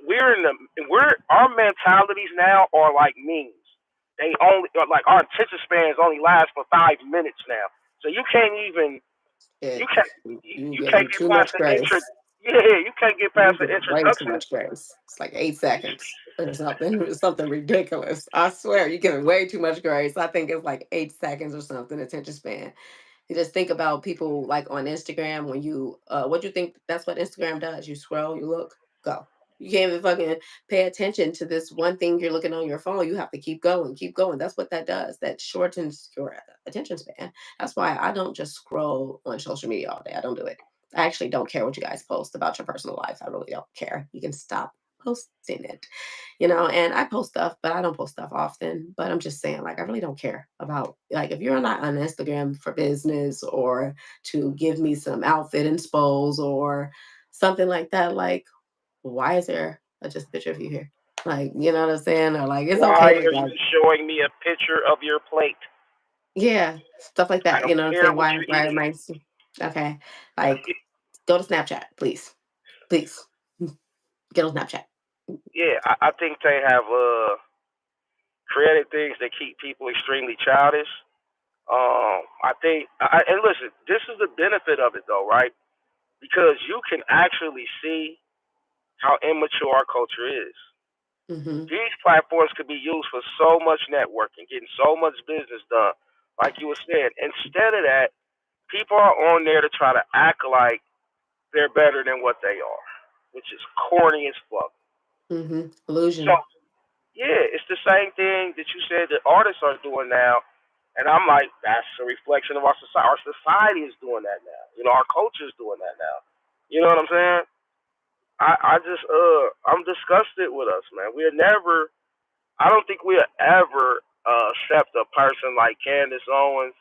we're in the we're our mentalities now are like memes. They only like our attention spans only last for 5 minutes now. So you can't even you It, can't you you can't getting get too past much the intro. grace. Yeah, you can't get You past the get way too introduction. much grace. It's like 8 seconds or something. It's something ridiculous. I swear, you're giving way too much grace. I think it's like 8 seconds or something, attention span. You just think about people like on Instagram when you what do you think that's what Instagram does? You scroll, you look, go. You can't even fucking pay attention to this one thing you're looking on your phone. You have to keep going, keep going. That's what that does. That shortens your attention span. That's why I don't just scroll on social media all day. I don't do it. I actually don't care what you guys post about your personal life. I really don't care. You can stop posting it, and I post stuff, but I don't post stuff often. But I'm just saying, like, I really don't care about, like, if you're not on Instagram for business or to give me some outfit inspos or something like that, like, why is there just a picture of you here? Like, you know what I'm saying? Or like, it's Why okay. are Like, you showing me a picture of your plate? yeah, stuff like I that. don't You know what I'm care saying? what Why you're am eating. I, okay. Like, go to Snapchat, please. Please. Get on Snapchat. Yeah, I think they have created things that keep people extremely childish. I think, and listen, this is the benefit of it though, right? Because you can actually see how immature our culture is. Hmm. These platforms could be used for so much networking, getting so much business done. Like you were saying, instead of that, people are on there to try to act like they're better than what they are, which is corny as fuck. Hmm. So Illusion. yeah, it's the same thing that you said that artists are doing now, and I'm like, that's a reflection of our society. Our society is doing that now. Our culture is doing that now. You know what I'm saying? I just I'm disgusted with us, man. We'll never. I don't think we'll ever accept a person like Candace Owens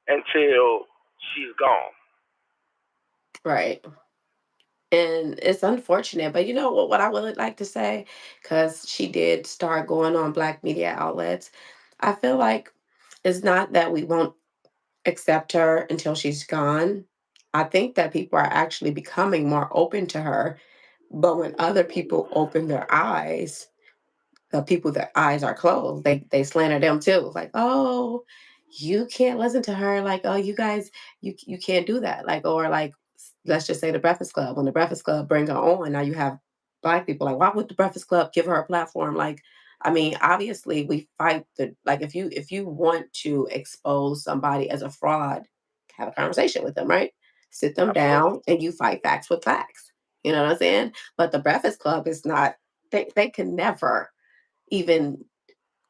until she's gone. Right. And it's unfortunate, but you know what I would like to say? Because she did start going on Black media outlets. I feel like it's not that we won't accept her until she's gone. I think that people are actually becoming more open to her. But when other people open their eyes, the people that eyes are closed, they slander them too. Like, oh, you can't listen to her. Like, oh, you guys, you can't do that. Like, or like, let's just say the Breakfast Club. When the Breakfast Club bring her on, now you have Black people like, why would the Breakfast Club give her a platform? Like, I mean, obviously we fight the like if you want to expose somebody as a fraud, have a conversation with them, right? Sit them Absolutely. down and you fight facts with facts. You know what I'm saying? But the Breakfast Club is not. They can never even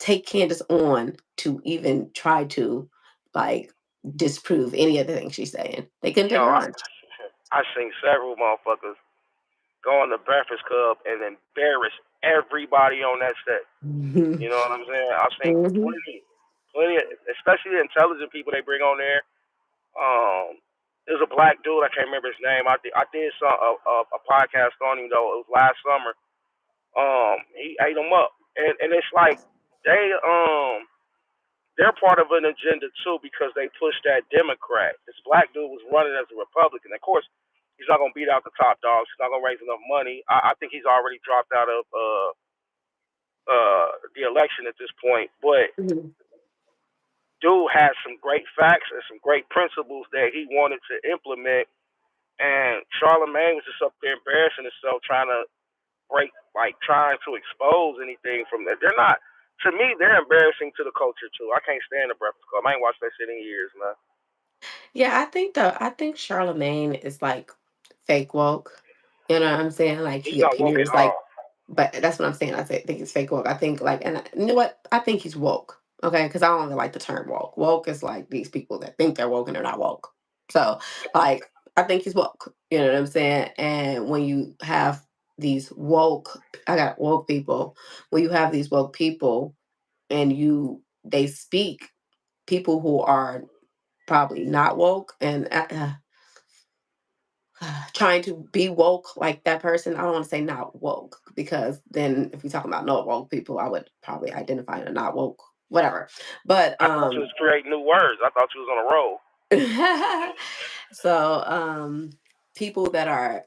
take Candace on to even try to like disprove any of the things she's saying. They couldn't Yo, take her on. I seen several motherfuckers go on the Breakfast Club and embarrass everybody on that set. Hmm. You know what I'm saying? I've seen Hmm. plenty, especially the intelligent people they bring on there. There's a black dude I can't remember his name. I did some a podcast on him though. It was last summer. He ate them up, and it's like they they're part of an agenda too because they push that Democrat. This black dude was running as a Republican. Of course, he's not gonna beat out the top dogs. He's not gonna raise enough money. I think he's already dropped out of the election at this point. But Hmm. dude has some great facts and some great principles that he wanted to implement. And Charlemagne was just up there embarrassing himself, trying to break, like trying to expose anything from that. They're not. To me, they're embarrassing to the culture too. I can't stand the Breakfast Club. I ain't watched that shit in years, man. Yeah, I think Charlemagne is like fake woke. You know what I'm saying? Like He's he not woke at appears like, all. but that's what I'm saying. Think he's fake woke. I think like, and you know what? I think he's woke. Okay, because I don't really like the term woke. Woke is like these people that think they're woke and they're not woke. So, like, I think he's woke. You know what I'm saying? And when you have these woke, I got woke people. When you have these woke people and they speak, people who are probably not woke and trying to be woke like that person. I don't want to say not woke because then if we talk about not woke people, I would probably identify a not woke, whatever. But I thought you was creating new words. I thought you was on a roll. so people that are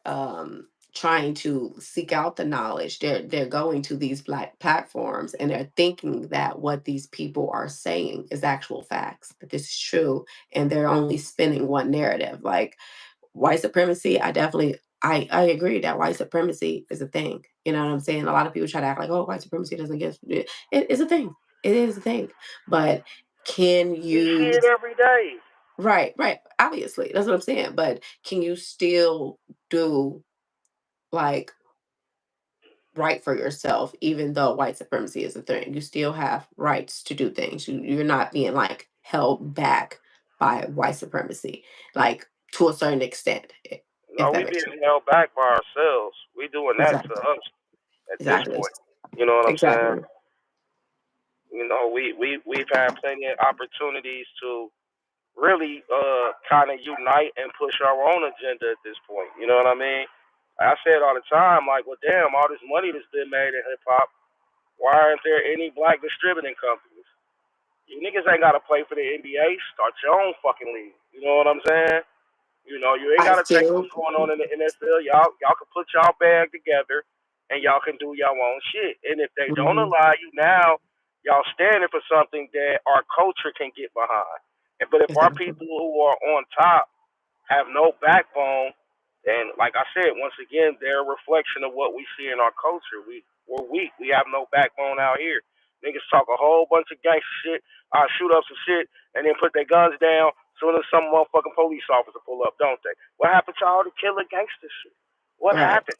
trying to seek out the knowledge, they're going to these black platforms and they're thinking that what these people are saying is actual facts, that this is true, and they're only spinning one narrative. Like white supremacy, I agree that white supremacy is a thing. You know what I'm saying? A lot of people try to act like, oh, white supremacy doesn't get it is a thing. It is a thing. But can We see you it every day. right, obviously. That's what I'm saying. But can you still do like right for yourself, even though white supremacy is a thing? You still have rights to do things. You're not being like held back by white supremacy, like to a certain extent, if No, that we makes sense. being held back by ourselves. We doing that to Exactly. us at this Exactly. point. You know what I'm saying? Exactly. You know, we've had plenty of opportunities to really kind of unite and push our own agenda at this point. You know what I mean? I say it all the time, like, well, damn, all this money that's been made in hip hop. Why aren't there any black distributing companies? You niggas ain't gotta play for the NBA. Start your own fucking league. You know what I'm saying? You know, you ain't I gotta take still what's going on in the NFL. Y'all can put y'all bag together and y'all can do y'all own shit. And if they don't mhm, allow you now, y'all standing for something that our culture can get behind. But if our exactly. people who are on top have no backbone, then like I said, once again, they're a reflection of what we see in our culture. We're weak. We have no backbone out here. Niggas talk a whole bunch of gangster shit, shoot up some shit, and then put their guns down soon as some motherfucking police officer pull up, don't they? What happened to all the killer gangster shit? What Right. happened?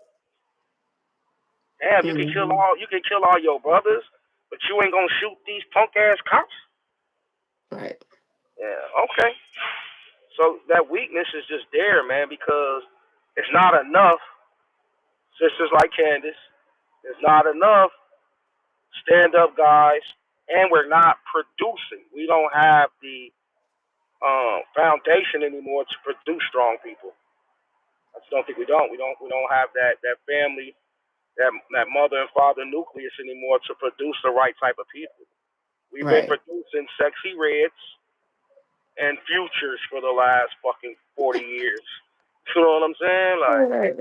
Damn, Hmm. you can kill all your brothers, but you ain't gonna shoot these punk ass cops? Right. Yeah, okay. So that weakness is just there, man, because it's not enough. Sisters like Candace, it's not enough stand up guys, and we're not producing. We don't have the foundation anymore to produce strong people. I just don't think we don't. We don't have that family, that mother and father nucleus anymore to produce the right type of people. We've been Right. producing sexy reds and futures for the last fucking 40 years. You know what I'm saying? Like, Right.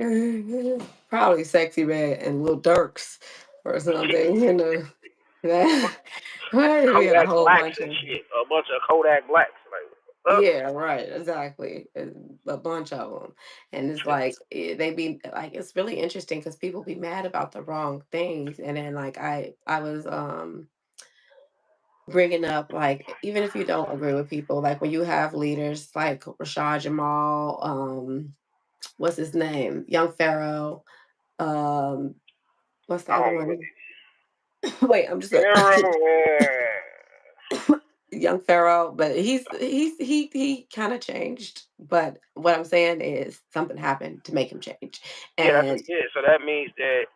Probably Sexy Red and Lil Durks or something, you know. That, right, we got a Kodak whole blacks bunch and of shit. A bunch of Kodak blacks. Like, yeah, right, exactly. A bunch of them. And it's like they be like it's really interesting because people be mad about the wrong things. And then like I was bringing up like even if you don't agree with people, like when you have leaders like Rashad Jamal, what's his name, Young Pharaoh, um, what's the I other don't one? Wait, I'm just Pharaoh, Young Pharaoh, but he kind of changed. But what I'm saying is something happened to make him change. yeah, that's what And he did. So that means that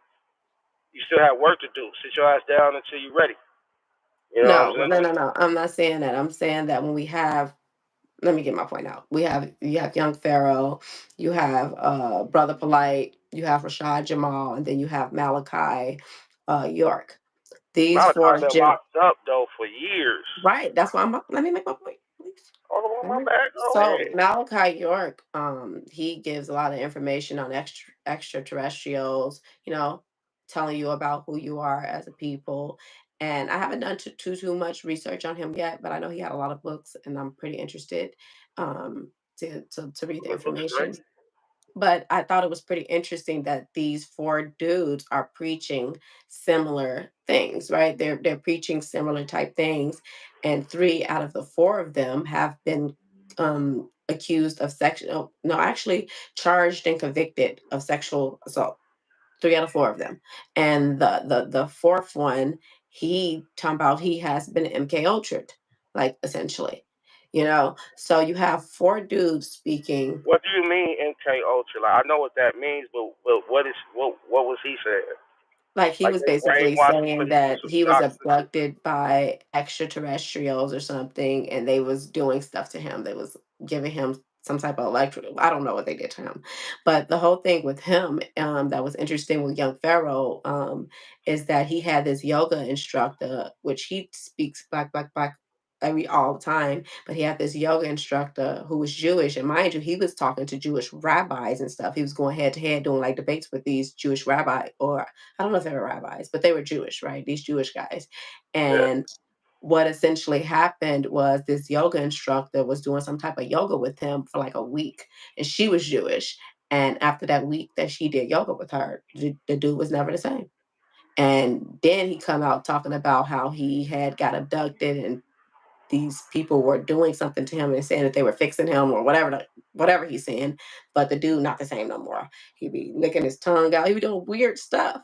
you still have work to do. Sit your ass down until you're ready. You know what I'm no, saying? no. I'm not saying that. I'm saying that when we have let me get my point out. You have Young Pharaoh, you have Brother Polite, you have Rashad Jamal, and then you have Malachi York. These four Malachi been gen locked up though for years. right. That's why let me make my point, please. Oh, Let my me- bad. Go So ahead. Malachi York, he gives a lot of information on extraterrestrials, you know, telling you about who you are as a people. And I haven't done too much research on him yet, but I know he had a lot of books, and I'm pretty interested to read the That looks great. information. But I thought it was pretty interesting that these four dudes are preaching similar things, right? They're preaching similar type things, and three out of the four of them have been accused of sexual, no, actually charged and convicted of sexual assault. Three out of four of them, and the fourth one he talking about he has been MK Ultra'd, like essentially, So you have four dudes speaking. What do you mean MK Ultra? Like, I know what that means, but what was he saying? Like he Like was they basically brainwashed him, saying put him through that some he was shock system. abducted by extraterrestrials or something, and they was doing stuff to him. They was giving him some type of electric. I don't know what they did to him, but the whole thing with him that was interesting with young Pharaoh is that he had this yoga instructor, which he speaks black every all the time, but he had this yoga instructor who was Jewish, and mind you, he was talking to Jewish rabbis and stuff. He was going head to head doing like debates with these Jewish rabbi, or I don't know if they were rabbis, but they were Jewish, right? These Jewish guys. Yeah. And what essentially happened was this yoga instructor was doing some type of yoga with him for like a week, and she was Jewish. And after that week that she did yoga with her, the dude was never the same. And then he come out talking about how he had got abducted and these people were doing something to him and saying that they were fixing him or whatever he's saying, but the dude not the same no more. He be licking his tongue out. He be doing weird stuff.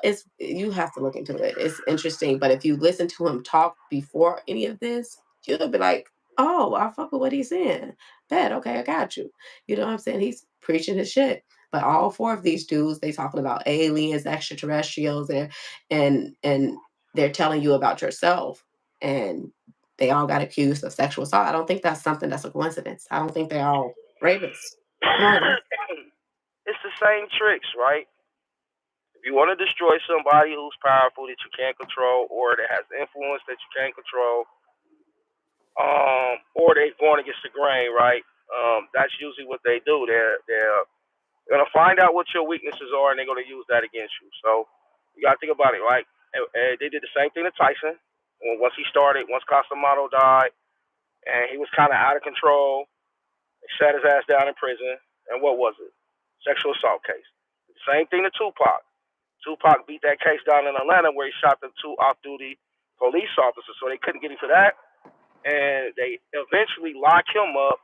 It's you have to look into it. It's interesting. But if you listen to him talk before any of this, you'll be like, oh, I fuck with what he's saying. Bet, okay, I got you. You know what I'm saying? He's preaching his shit. But all four of these dudes, they talking about aliens, extraterrestrials, and they're telling you about yourself. And they all got accused of sexual assault. I don't think that's something that's a coincidence. I don't think they're all rapists. Come on now. It's the same tricks, right? If you want to destroy somebody who's powerful that you can't control, or that has influence that you can't control, or they're going against the grain, right? That's usually what they do. They're gonna find out what your weaknesses are, and they're gonna use that against you. So you gotta think about it, right? And they did the same thing to Tyson. Once Casamado died, and he was kind of out of control, they sat his ass down in prison. And what was it? Sexual assault case. Same thing to Tupac. Tupac beat that case down in Atlanta where he shot the two off-duty police officers, so they couldn't get him for that. And they eventually locked him up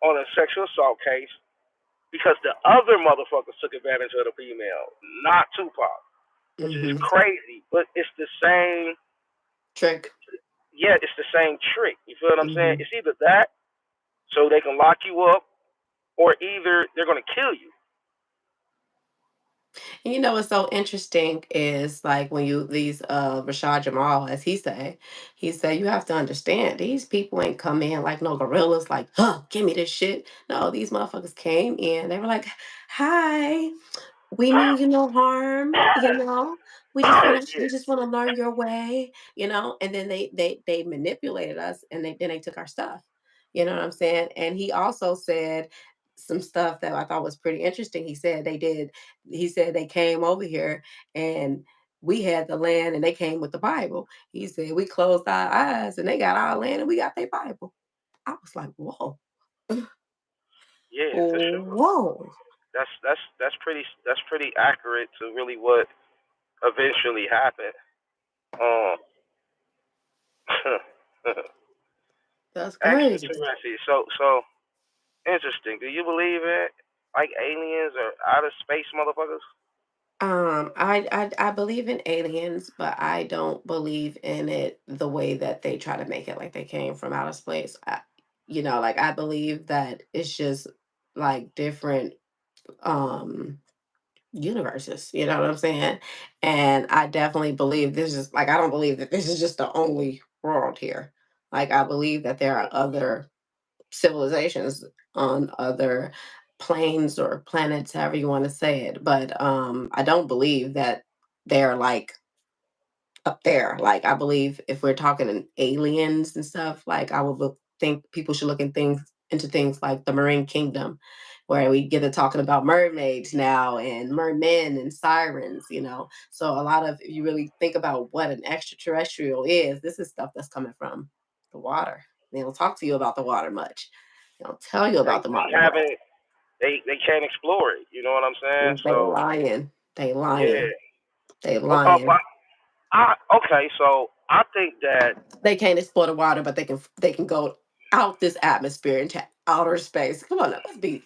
on a sexual assault case because the other motherfuckers took advantage of the female, not Tupac, which is Hmm. crazy. But it's the same. Trick. Yeah, it's the same trick. You feel what I'm saying? Hmm. It's either that, so they can lock you up, or either they're gonna kill you. And what's so interesting is like when you these Rashad Jamal, as he said you have to understand these people ain't come in like no gorillas, like, huh, give me this shit. No, these motherfuckers came in. They were like, hi. We mean you no harm. We just want to learn your way. And then they manipulated us and then they took our stuff. You know what I'm saying? And he also said some stuff that I thought was pretty interesting. He said they came over here and we had the land and they came with the Bible. He said we closed our eyes and they got our land and we got their Bible. I was like, whoa. Yeah, for sure. Whoa. That's pretty accurate to really what eventually happened. Um, That's crazy. extraterrestrial. So interesting. Do you believe in like aliens or outer space motherfuckers? I believe in aliens, but I don't believe in it the way that they try to make it like they came from outer space. Like I believe that it's just like different um universes, you know what I'm saying? And I definitely believe this is like I don't believe that this is just the only world here. Like I believe that there are other civilizations on other planes or planets, however you want to say it. But I don't believe that they're like up there. Like I believe if we're talking in aliens and stuff, like I would think people should look into things like the Marine Kingdom, where we get to talking about mermaids now and mermen and sirens. So a lot of if you really think about what an extraterrestrial is, this is stuff that's coming from the water. They don't talk to you about the water much. They don't tell you about the They water much. haven't. They can't explore it. You know what I'm saying? They So lying. They yeah. lying. They But lying. okay. So I think that They can't explore the water, but they can go out this atmosphere into outer space. Come on, now, let's me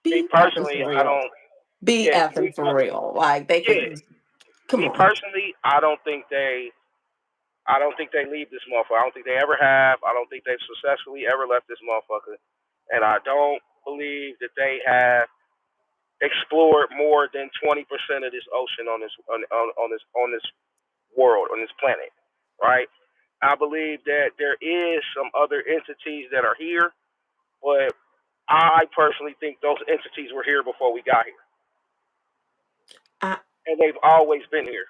be effing personally, for I real. don't. Be Yeah, me effing for personally. real. Like they Yeah, can. Come Me on. personally, I don't think they leave this motherfucker. I don't think they ever have. I don't think they've successfully ever left this motherfucker, and I don't believe that they have explored more than 20% of this ocean on this world, on this planet, right? I believe that there is some other entities that are here, but I personally think those entities were here before we got here, I and they've always been here.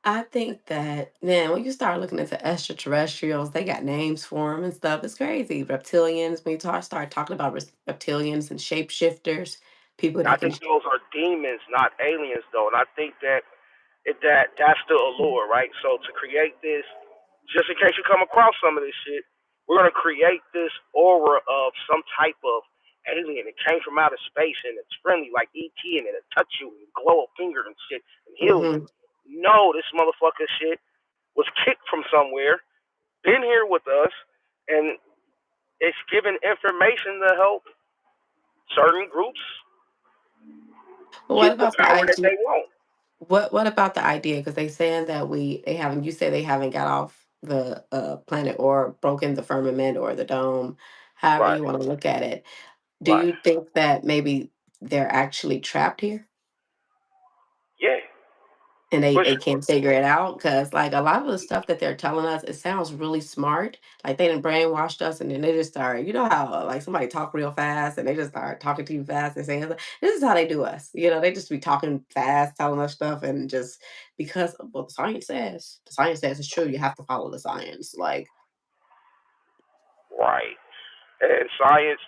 I think that man, when you start looking into extraterrestrials, they got names for them and stuff. It's crazy. Reptilians. When you start talking about reptilians and shapeshifters, people I that can. think those are demons, not aliens, though, and I think that that's the allure, right? So to create this, just in case you come across some of this shit, we're gonna create this aura of some type of alien that came from outer space and it's friendly like ET and it'll touch you and glow a finger and shit and heal you. Hmm. No, this motherfucker shit was kicked from somewhere, been here with us, and it's given information to help certain groups But what get the about the power that idea? they want. What about the idea? Because they saying that they haven't. You say they haven't got off the planet or broken the firmament or the dome, however Right, you want to look at it. Do right. you think that maybe they're actually trapped here Yeah, and they for they sure. can't figure it out? Because like a lot of the stuff that they're telling us, it sounds really smart. Like they done brainwashed us, and then they just start. You know how like somebody talk real fast, and they just start talking to you fast and saying this is how they do us. You know, they just be talking fast, telling us stuff, and just because well, the science says it's true. You have to follow the science. Like, Right. And science,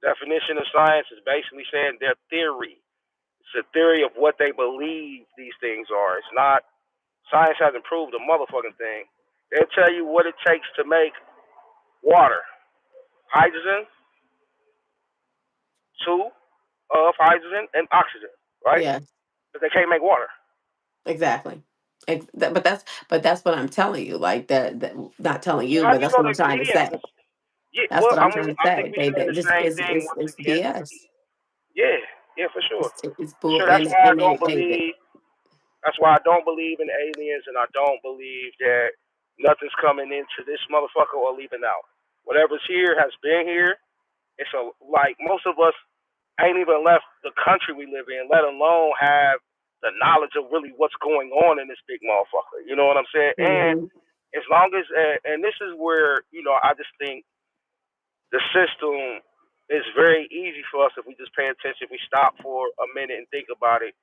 definition of science is basically saying their theory. It's a theory of what they believe these things are. It's not, science hasn't proved a motherfucking thing. They'll tell you what it takes to make water. Hydrogen, two of hydrogen and oxygen, right? yeah, But they can't make water. exactly. But that's what I'm telling you. Like that, not telling So you, how but do you that's know what I'm the trying to ingredients? say. Yeah, That's well, what I'm trying to I think say. we're They saying the just same thing once it's again. BS. Yeah, yeah, for sure. It's For bull, sure. That's why I and don't believe. That's why I don't believe in aliens, and I don't believe that nothing's coming into this motherfucker or leaving out. Whatever's here has been here. It's a like most of us ain't even left the country we live in, let alone have the knowledge of really what's going on in this big motherfucker. You know what I'm saying? And hmm as long as and this is where I just think the system is very easy for us if we just pay attention. If we stop for a minute and think about it,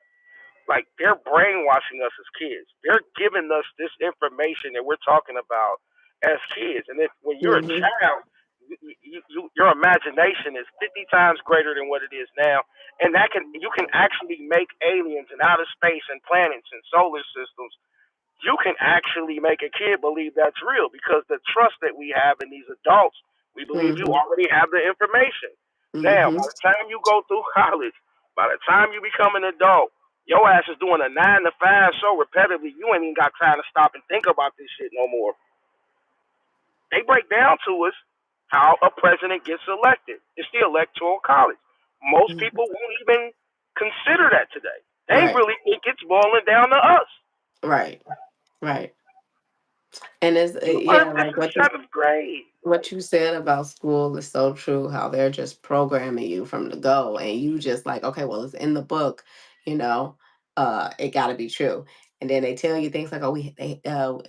like they're brainwashing us as kids. They're giving us this information that we're talking about as kids. And if when you're a hmm child, your imagination is 50 times greater than what it is now, and that can you can actually make aliens in outer space and planets and solar systems. You can actually make a kid believe that's real because the trust that we have in these adults, we believe you hmm already have the information. Now, hmm by the time you go through college, by the time you become an adult, your ass is doing a 9 to 5 so repetitively, you ain't even got time to stop and think about this shit no more. They break down to us how a president gets elected. It's the electoral college. Most hmm people won't even consider that today. They Right, really think it's boiling down to us. right, right. And it's You yeah, learned this like in seventh grade. what you said about school is so true. How they're just programming you from the go, and you just like, okay, well, it's in the book, you know, it got to be true. And then they tell you things like, oh,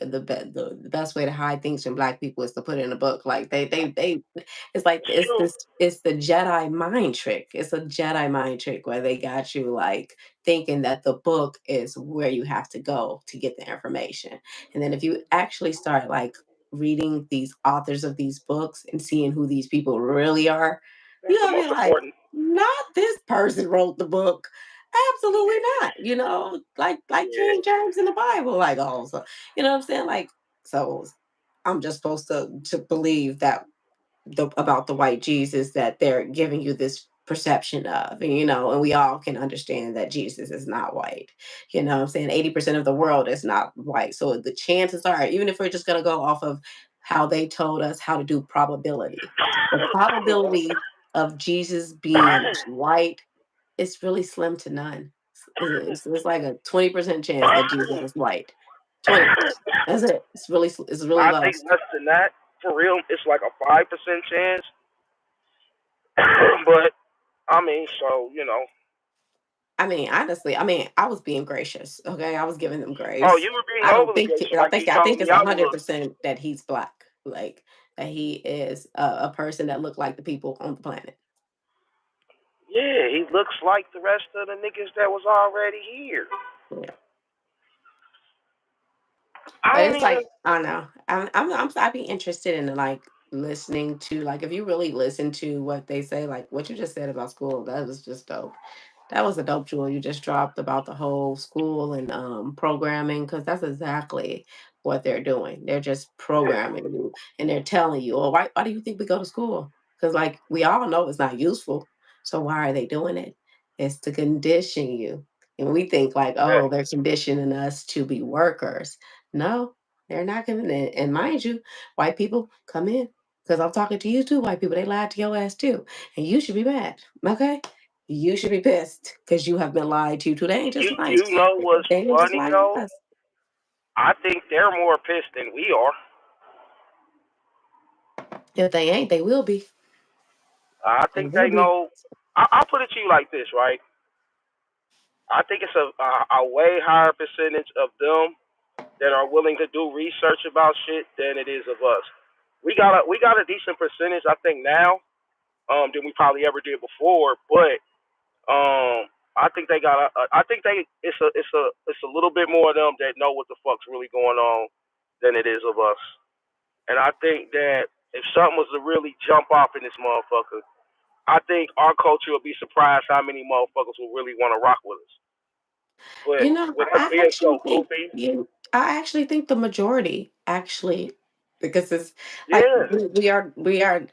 the best way to hide things from Black people is to put it in a book. Like it's like Shoot. it's the Jedi mind trick. It's a Jedi mind trick where they got you like thinking that the book is where you have to go to get the information. And then if you actually start like reading these authors of these books and seeing who these people really are, That's you the gotta be most like, important. not this person wrote the book. Absolutely Yeah. not. You know, like Yeah. King James in the Bible, like oh, so you know what I'm saying? Like, so I'm just supposed to believe that about the white Jesus that they're giving you this perception of, and and we all can understand that Jesus is not white. You know what I'm saying? 80% of the world is not white. So the chances are, even if we're just gonna go off of how they told us how to do probability, the probability of Jesus being white is really slim to none. It's like a 20% chance that Jesus is white. 20. That's it. It's really I low. think less than that. For real, it's like a 5% chance. But I mean, so I mean, honestly, I was being gracious. Okay, I was giving them oh, grace. you were being I don't overly think. gracious, like you I calling think me it's a out a hundred little. percent that he's black. Like that he is a person that looked like the people on the planet. Yeah, he looks like the rest of the niggas that was already here. Yeah. I But ain't it's even. like I don't know. I'd be interested in like listening to like if you really listen to what they say, like what you just said about school. That was just dope. That was a dope jewel you just dropped about the whole school and programming because that's exactly what they're doing. They're just Yeah, programming you and they're telling you, "Oh, why do you think we go to school?" Because like we all know it's not useful. So why are they doing it? It's to condition you. And we think like, yeah. oh, they're conditioning us to be workers. No, they're not giving it. And mind you, white people come in because I'm talking to you too, white people. They lied to your ass too, and you should be mad. Okay, you should be pissed because you have been lied to too. They ain't just lying. You know what's They ain't just funny lying to though? us. I think they're more pissed than we are. If they ain't, they will be. I They think will they be. know. I'll put it to you like this, right? I think it's a way higher percentage of them that are willing to do research about shit than it is of us. We got a decent percentage, I think now, than we probably ever did before. But I think they got I think it's a little bit more of them that know what the fuck's really going on than it is of us. And I think that if something was to really jump off in this motherfucker, I think our culture will be surprised how many motherfuckers will really want to rock with us. But You know, with us being so goofy, I actually think the majority actually because it's like yeah,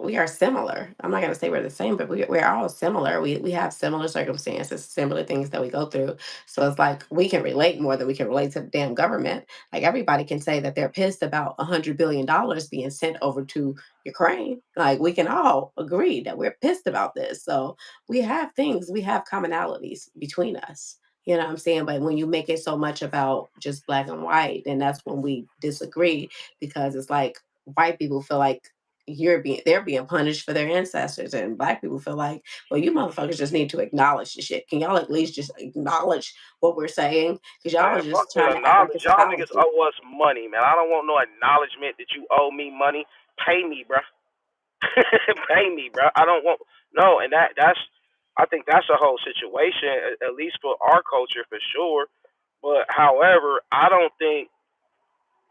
we are similar. I'm not gonna say we're the same, but we're all similar. We have similar circumstances, similar things that we go through. So it's like we can relate more than we can relate to the damn government. Like everybody can say that they're pissed about $100 billion being sent over to Ukraine. Like we can all agree that we're pissed about this. So we have commonalities between us. You know what I'm saying? But when you make it so much about just black and white, then that's when we disagree because it's like white people feel like they're being punished for their ancestors, and black people feel like, well, you motherfuckers just need to acknowledge the shit. Can y'all at least just acknowledge what we're saying? Because y'all man, are fuck just that trying to act like knowledge. it's a Y'all niggas fallacy. owe us money, man. I don't want no acknowledgement that you owe me money. Pay me, bruh. Pay me, bruh. I don't want no, and that's I think that's a whole situation, at least for our culture for sure. But however, I don't think.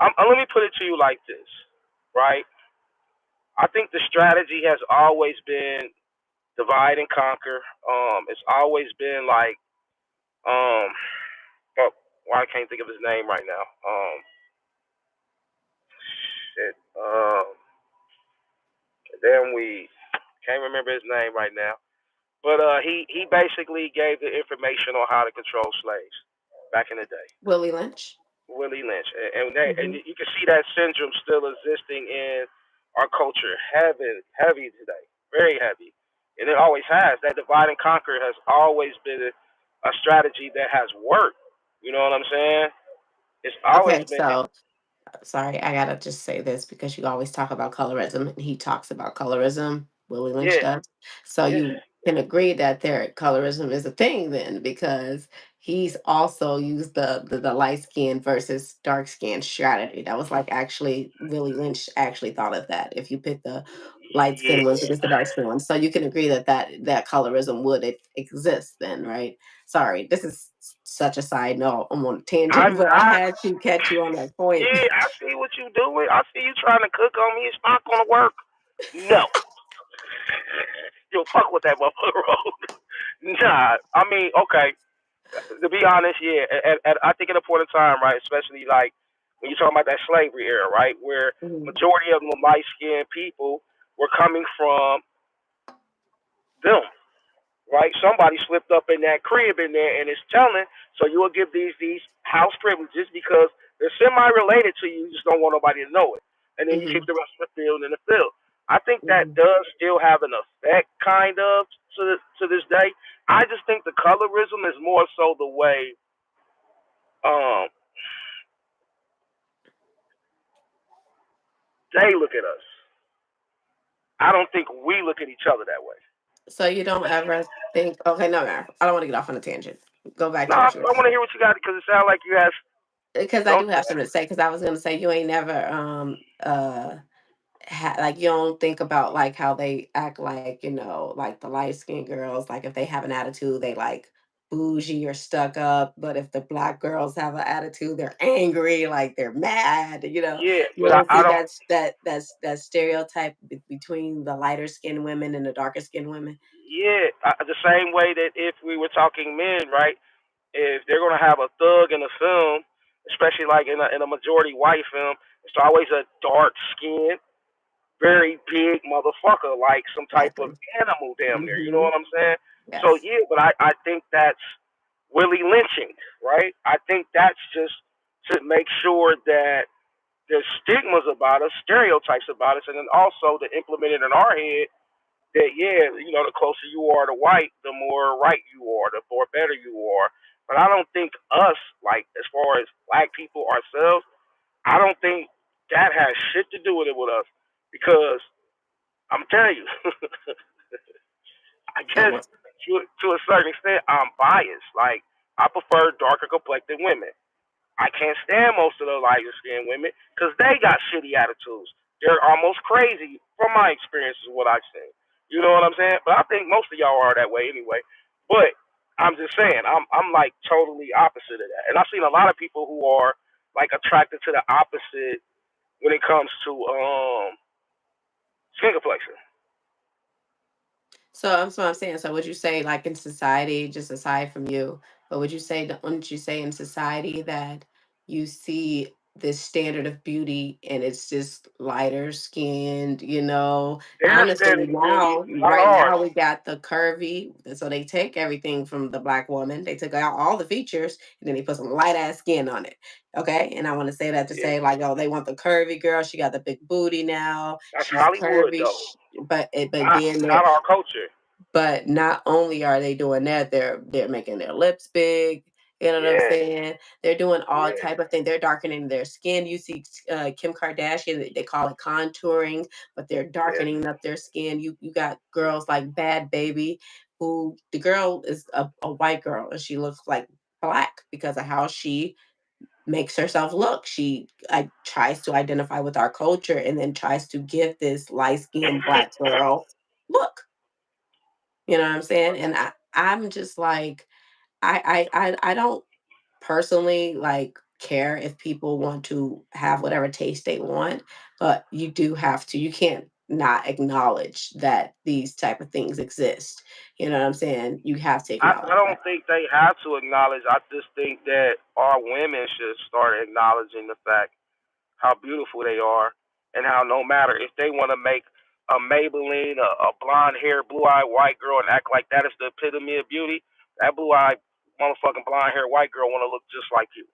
Let me put it to you like this, right? I think the strategy has always been divide and conquer. It's always been like, um, oh, why I can't think of his name right now. Shit. Damn, we can't remember his name right now. But he basically gave the information on how to control slaves back in the day. Willie Lynch. Willie Lynch, and Hmm. you can see that syndrome still existing in our culture, heavy today, very heavy, and it always has. That divide and conquer has always been a strategy that has worked. You know what I'm saying? It's always Okay, been. so sorry, I gotta just say this because you always talk about colorism, and he talks about colorism. Willie Lynch Yeah, does. So yeah. you can agree that their colorism is a thing then, because he's also used the light skin versus dark skin strategy. That was like actually Willie Lynch actually thought of that. If you pick the light skin ones Yeah, against the dark skin ones, so you can agree that that colorism would exist then, right? Sorry, this is such a side note. I'm on a tangent, I'm but I not. had to catch you on that point. Yeah, I see what you doing. I see you trying to cook on me. It's not gonna work. No. You'll fuck with that motherfucker road. Nah, I mean, okay. To be honest, yeah. I think at a point in time, right, especially like when you're talking about that slavery era, right, where Mhm, majority of them light skinned people were coming from them, right? Somebody slipped up in that crib in there and it's telling, so you will give these house privileges because they're semi related to you, you just don't want nobody to know it. And then you keep mhm, the rest of the field in the field. I think that mhm. does still have an effect kind of to this day. I just think the colorism is more so the way um they look at us. I don't think we look at each other that way. So you don't ever think, okay, no, no, I don't want to get off on a tangent. Go back No, to I, what you were I want to saying. hear what you got because it sounds like you have. Because I Don't do have something to say. Because I was going to say, you ain't never like you don't think about like how they act, like like the light skinned girls, like if they have an attitude they like bougie or stuck up, but if the black girls have an attitude they're angry, like they're mad. yeah, You but I, don't I see don't. that stereotype between the lighter skinned women and the darker skinned women. Yeah, the same way that if we were talking men, right? If they're gonna have a thug in a film, especially like in a majority white film, it's always a dark skinned, very big motherfucker, like some type of Exactly. animal damn near. You know Hmm. what I'm saying? So Yes. yeah, but I think that's Willie lynching, right? I think that's just to make sure that there's stigmas about us, stereotypes about us, and then also to implement it in our head that yeah, the closer you are to white, the more right you are, the more better you are. But I don't think us, like as far as black people ourselves, I don't think that has shit to do with it with us because I'm telling you, I So guess what? to a certain extent, I'm biased. Like I prefer darker complected women. I can't stand most of the lighter skinned women because they got shitty attitudes. They're almost crazy from my experience, is what I've seen. You know what I'm saying? But I think most of y'all are that way anyway. But I'm just saying, I'm like totally opposite of that. And I've seen a lot of people who are like attracted to the opposite when it comes to skin complexion. So I'm saying, so would you say, like in society, just aside from you, but would you say that, wouldn't you say in society that you see this standard of beauty and it's just lighter skinned, Their honestly standard of beauty, now, not right ours. now we got the curvy, so they take everything from the black woman, they took out all the features and then they put some light ass skin on it. Okay. And I want to say that to Yeah, say like, oh, they want the curvy girl. She got the big booty now. that's She's Hollywood curvy. though. But Not then not our culture. but not only are they doing that, they're making their lips big. You know what I'm Yeah, saying? They're doing all yeah, type of things. They're darkening their skin. You see, Kim Kardashian, they call it contouring, but they're yeah. darkening up their skin. You got girls like Bad Baby, who the girl is a white girl and she looks like black because of how she makes herself look. She tries to identify with our culture and then tries to give this light skinned black girl look. You know what I'm saying? And I'm just like, I don't personally like care if people want to have whatever taste they want, but you do have to. You can't not acknowledge that these type of things exist. You know what I'm saying? You have to I acknowledge don't that. think they have to acknowledge. I just think that our women should start acknowledging the fact how beautiful they are, and how no matter if they want to make a Maybelline, a blonde hair, blue eyed white girl, and act like that is the epitome of beauty, that blue eyed motherfucking blonde hair white girl want to look just like you.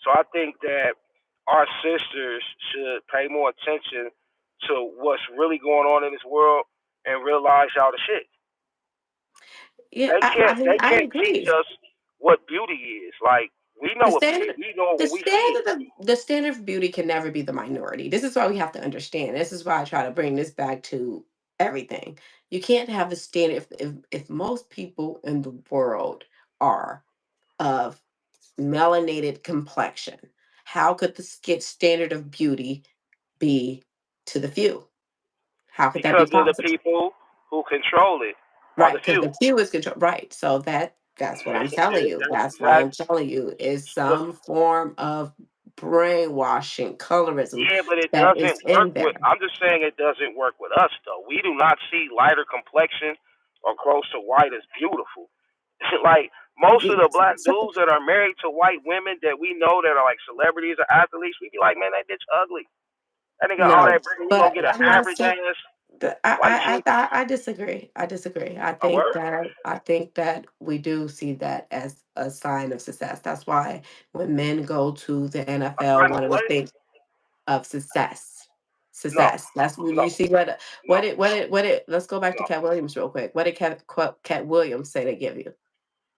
So I think that our sisters should pay more attention to what's really going on in this world and realize y'all the shit. Yeah, They I can't mean, they I can't teach agree. us what beauty is. Like we know The what beauty. standard We know the when we see it. standard of beauty can never be the minority. This is why we have to understand. This is why I try to bring this back to everything. You can't have a standard if most people in the world are of melanated complexion. How could the standard of beauty be to the few? How could that be Because of the possible? people who control it are Right, the because few. the few is control. Right, so that's what I'm telling you. that's That's what that's I'm telling you is but some form of brainwashing, colorism yeah, but it that is doesn't work in with. there. I'm just saying it doesn't work with us though. We do not see lighter complexion or close to white as beautiful. Like most of the black So, dudes that are married to white women that we know that are like celebrities or athletes, we be like, man, that bitch ugly. That nigga all no, that bread, you gonna but get an I'm not average saying. ass white I, chick. I disagree. I disagree. Oh, word? I think that we do see that as a sign of success. That's why when men go to the A NFL, sign of one of the what? things of success. No, Success. That's when no, you see no, what it. Let's go back to no. Cat Williams real quick. What did Cat Williams say they give you?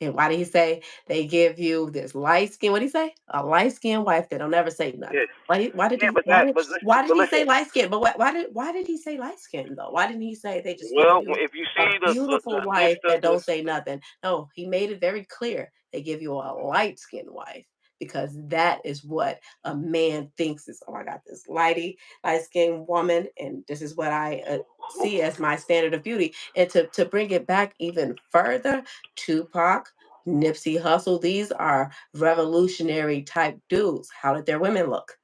And why did he say they give you this light skin? What did he say? A light skinned wife that don't never say Yeah, nothing. yeah, but that, but listen, Why did but he say listen. light skin? But why did he say light skin though? Why didn't he say they just giving Well, you if you a see the beautiful list wife of that the don't say nothing? No, he made it very clear. They give you a light skinned wife because that is what a man thinks is, oh, I got this light skinned woman, and this is what I see as my standard of beauty. And to bring it back even further, Tupac, Nipsey Hussle, these are revolutionary type dudes. How did their women look?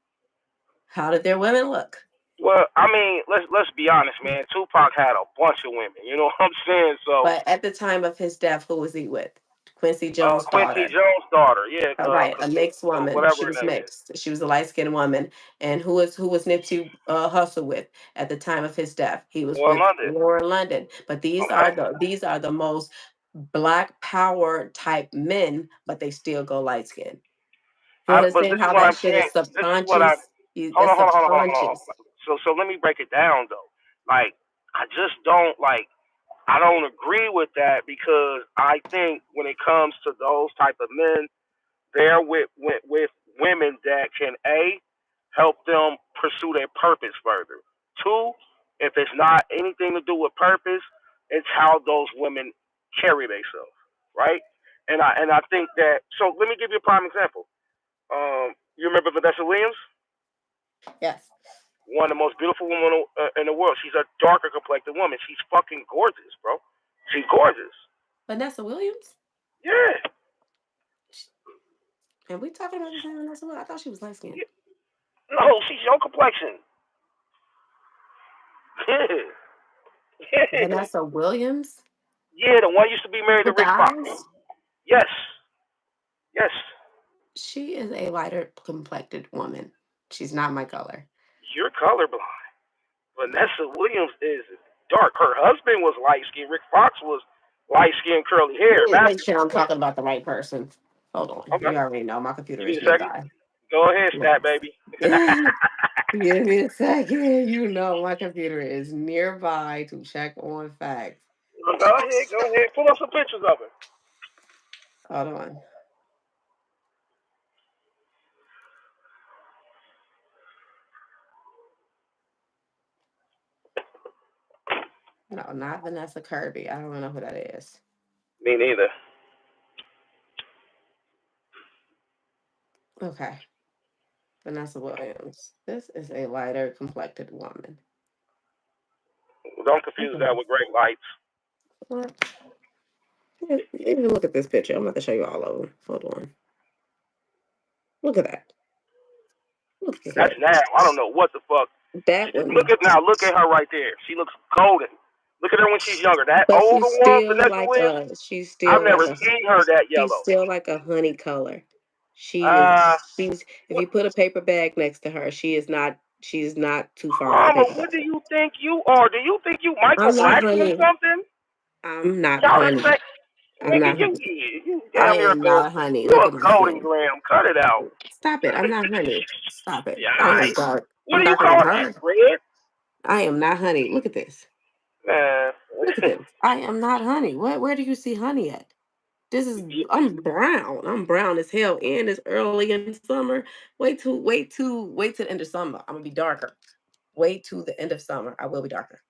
How did their women look? well, I mean, let's be honest, man. Tupac had a bunch of women. You know what I'm saying? So, But at the time of his death, who was he with? Quincy Jones' Quincy daughter. Jones' daughter, yeah, All right, a mixed woman. whatever She her was name is. mixed. She was a light skinned woman. And who was Nipsey Hussle with at the time of his death? He was Well, with London. Lauren London. But Okay. these are the most black power type men, but they still go light skinned. You But this understand is how what that I'm shit is saying. This is what I. subconscious? Hold That's on, hold on, hold on, hold on, hold on. subconscious. So let me break it down though. Like, I just don't like. I don't agree with that because I think when it comes to those type of men, they're with women that can help them pursue their purpose further. Two, if it's not anything to do with purpose, it's how those women carry themselves, right? And I think that. So let me give you a prime example. You remember Vanessa Williams? Yes. One of the most beautiful women in the world. She's a darker complected woman. She's fucking gorgeous, bro. She's gorgeous. Vanessa Williams? Yeah. And we talking about the same Vanessa Williams? I thought she was light skinned. Yeah. No, she's your complexion. Yeah. Yeah. Vanessa Williams? Yeah, the one used to be married to With the Rick Fox. eyes? Yes. Yes. She is a lighter complected woman. She's not my color. You're colorblind. Vanessa Williams is dark. Her husband was light skinned. Rick Fox was light skinned, curly hair, Let me make sure basketball I'm player. talking about the right person. Hold on. Okay. You already know my computer Give me is a second. nearby. Go ahead, stat Yes. baby. Give me a second. You know my computer is nearby to check on facts. Go ahead. Go ahead. Pull up some pictures of her. Hold on. No, not Vanessa Kirby. I don't know who that is. Me neither. Okay. Vanessa Williams. This is a lighter complected woman. Don't Look confuse at that her. with great lights. What? Even look at this picture. I'm about to show you all of them. Hold on. Look at that. Look at That's her. now. I don't know what the fuck. That Look one. at now. Look at her right there. She looks golden. Look at her when she's younger. That But older one, Vanessa Williams. I've never seen her that she's yellow. still like a honey color. Uh, She's if what, you put a paper bag next to her, she's not too far off the Mama, paper what bag. do you think you are? Do you think you Michael I'm not Blackson or honey. something? I'm not Y'all the honey. same. I'm Nigga, not you honey. you I damn near am good. not honey. You Look a at my golden skin. gram. Cut it out. Stop it. I'm not honey. Stop it. Yeah, I am alright. dark. What I'm do you darker than call that? her. Red? I am not honey. Look at this. Man. Look at this. I am not honey. Where do you see honey at? This is I'm brown. I'm brown as hell. And it's early in summer. Wait to the end of summer. I'm gonna be darker. Wait to the end of summer. I will be darker.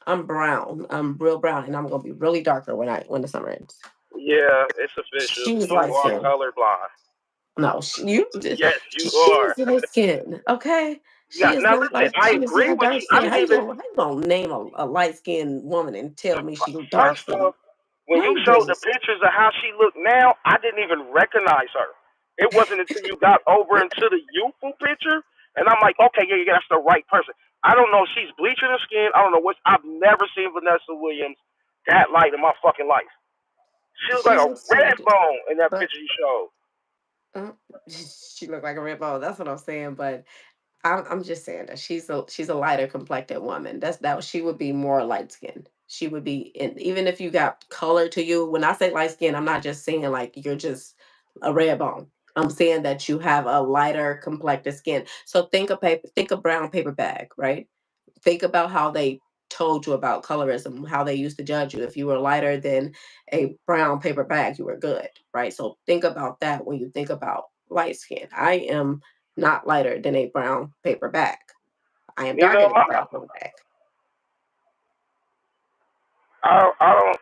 I'm brown. I'm real brown, and I'm gonna be really darker when the summer ends. Yeah, it's official. She's You light are skin. colorblind. No, Yes, you she are. is light skin. Okay, Yeah, now listen, I she is agree not with dark you. I skin. didn't even How you gonna name a light skinned woman and tell me she dark first skin? off, when you No showed the business. pictures of how she looked now, I didn't even recognize her. It wasn't until you got over into the youthful picture, and I'm like, okay, yeah, yeah, that's the right person. I don't know if she's bleaching her skin. I don't know what. I've never seen Vanessa Williams that light in my fucking life. She looked She like a looks red good, bone in that but picture you showed. uh, she looked like a red bone. That's what I'm saying. But I'm just saying that she's a lighter complected woman. She would be more light skinned. She would be in even if you got color to you. When I say light skin, I'm not just saying like you're just a red bone. I'm saying that you have a lighter complected skin. So think of brown paper bag, right? think about how they told you about colorism, how they used to judge you. If you were lighter than a brown paper bag, you were good, right? So think about that when you think about light skin. I am not lighter than a brown paper bag. I am You darker know, than a brown paper bag. I don't.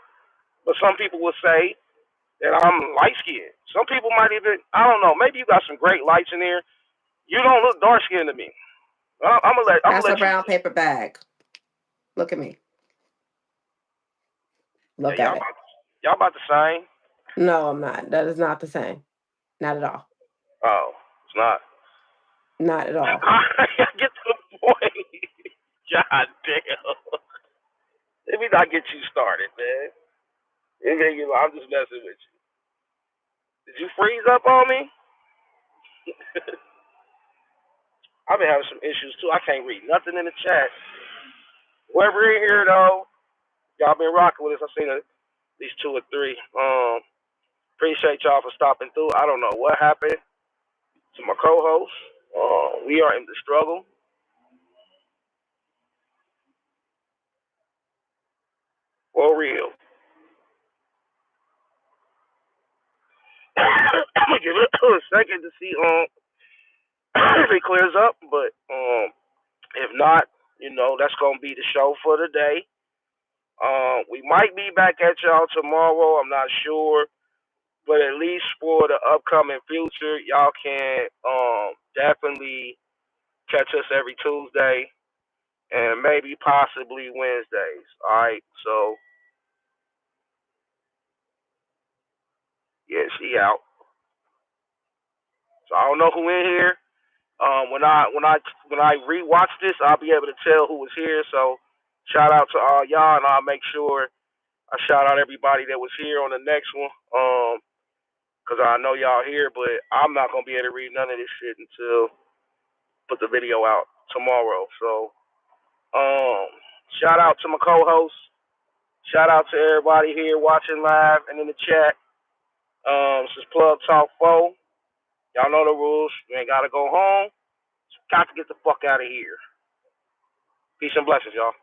But some people will say that I'm light skinned. Some people might even, I don't know. Maybe you got some great lights in there. You don't look dark skinned to me. I'm gonna That's a let you. brown paper bag. Look at me. Yeah, Look at it. y'all about the same. No, I'm not. That is not the same. Not at all. Oh, it's not. Not at all. I get to the point. God damn. Let me not get you started, man. I'm just messing with you. Did you freeze up on me? I've been having some issues too. I can't read nothing in the chat. Whoever in here though, y'all been rocking with us. I've seen at least two or three. Appreciate y'all for stopping through. I don't know what happened to my co-host. We are in the struggle. For real. I'm gonna give it a second to see if it clears up, but if not, that's gonna be the show for today. We might be back at y'all tomorrow. I'm not sure, but at least for the upcoming future, y'all can definitely catch us every Tuesday and maybe possibly Wednesdays. All right, so yeah, she out. So I don't know who in here. When I rewatch this, I'll be able to tell who was here. So shout out to all y'all, and I'll make sure I shout out everybody that was here on the next one. Cause I know y'all here, but I'm not gonna be able to read none of this shit until put the video out tomorrow. So shout out to my co-host. Shout out to everybody here watching live and in the chat. This is Plugtalk4. Y'all know the rules. You ain't gotta go home. Got to get the fuck out of here. Peace and blessings, y'all.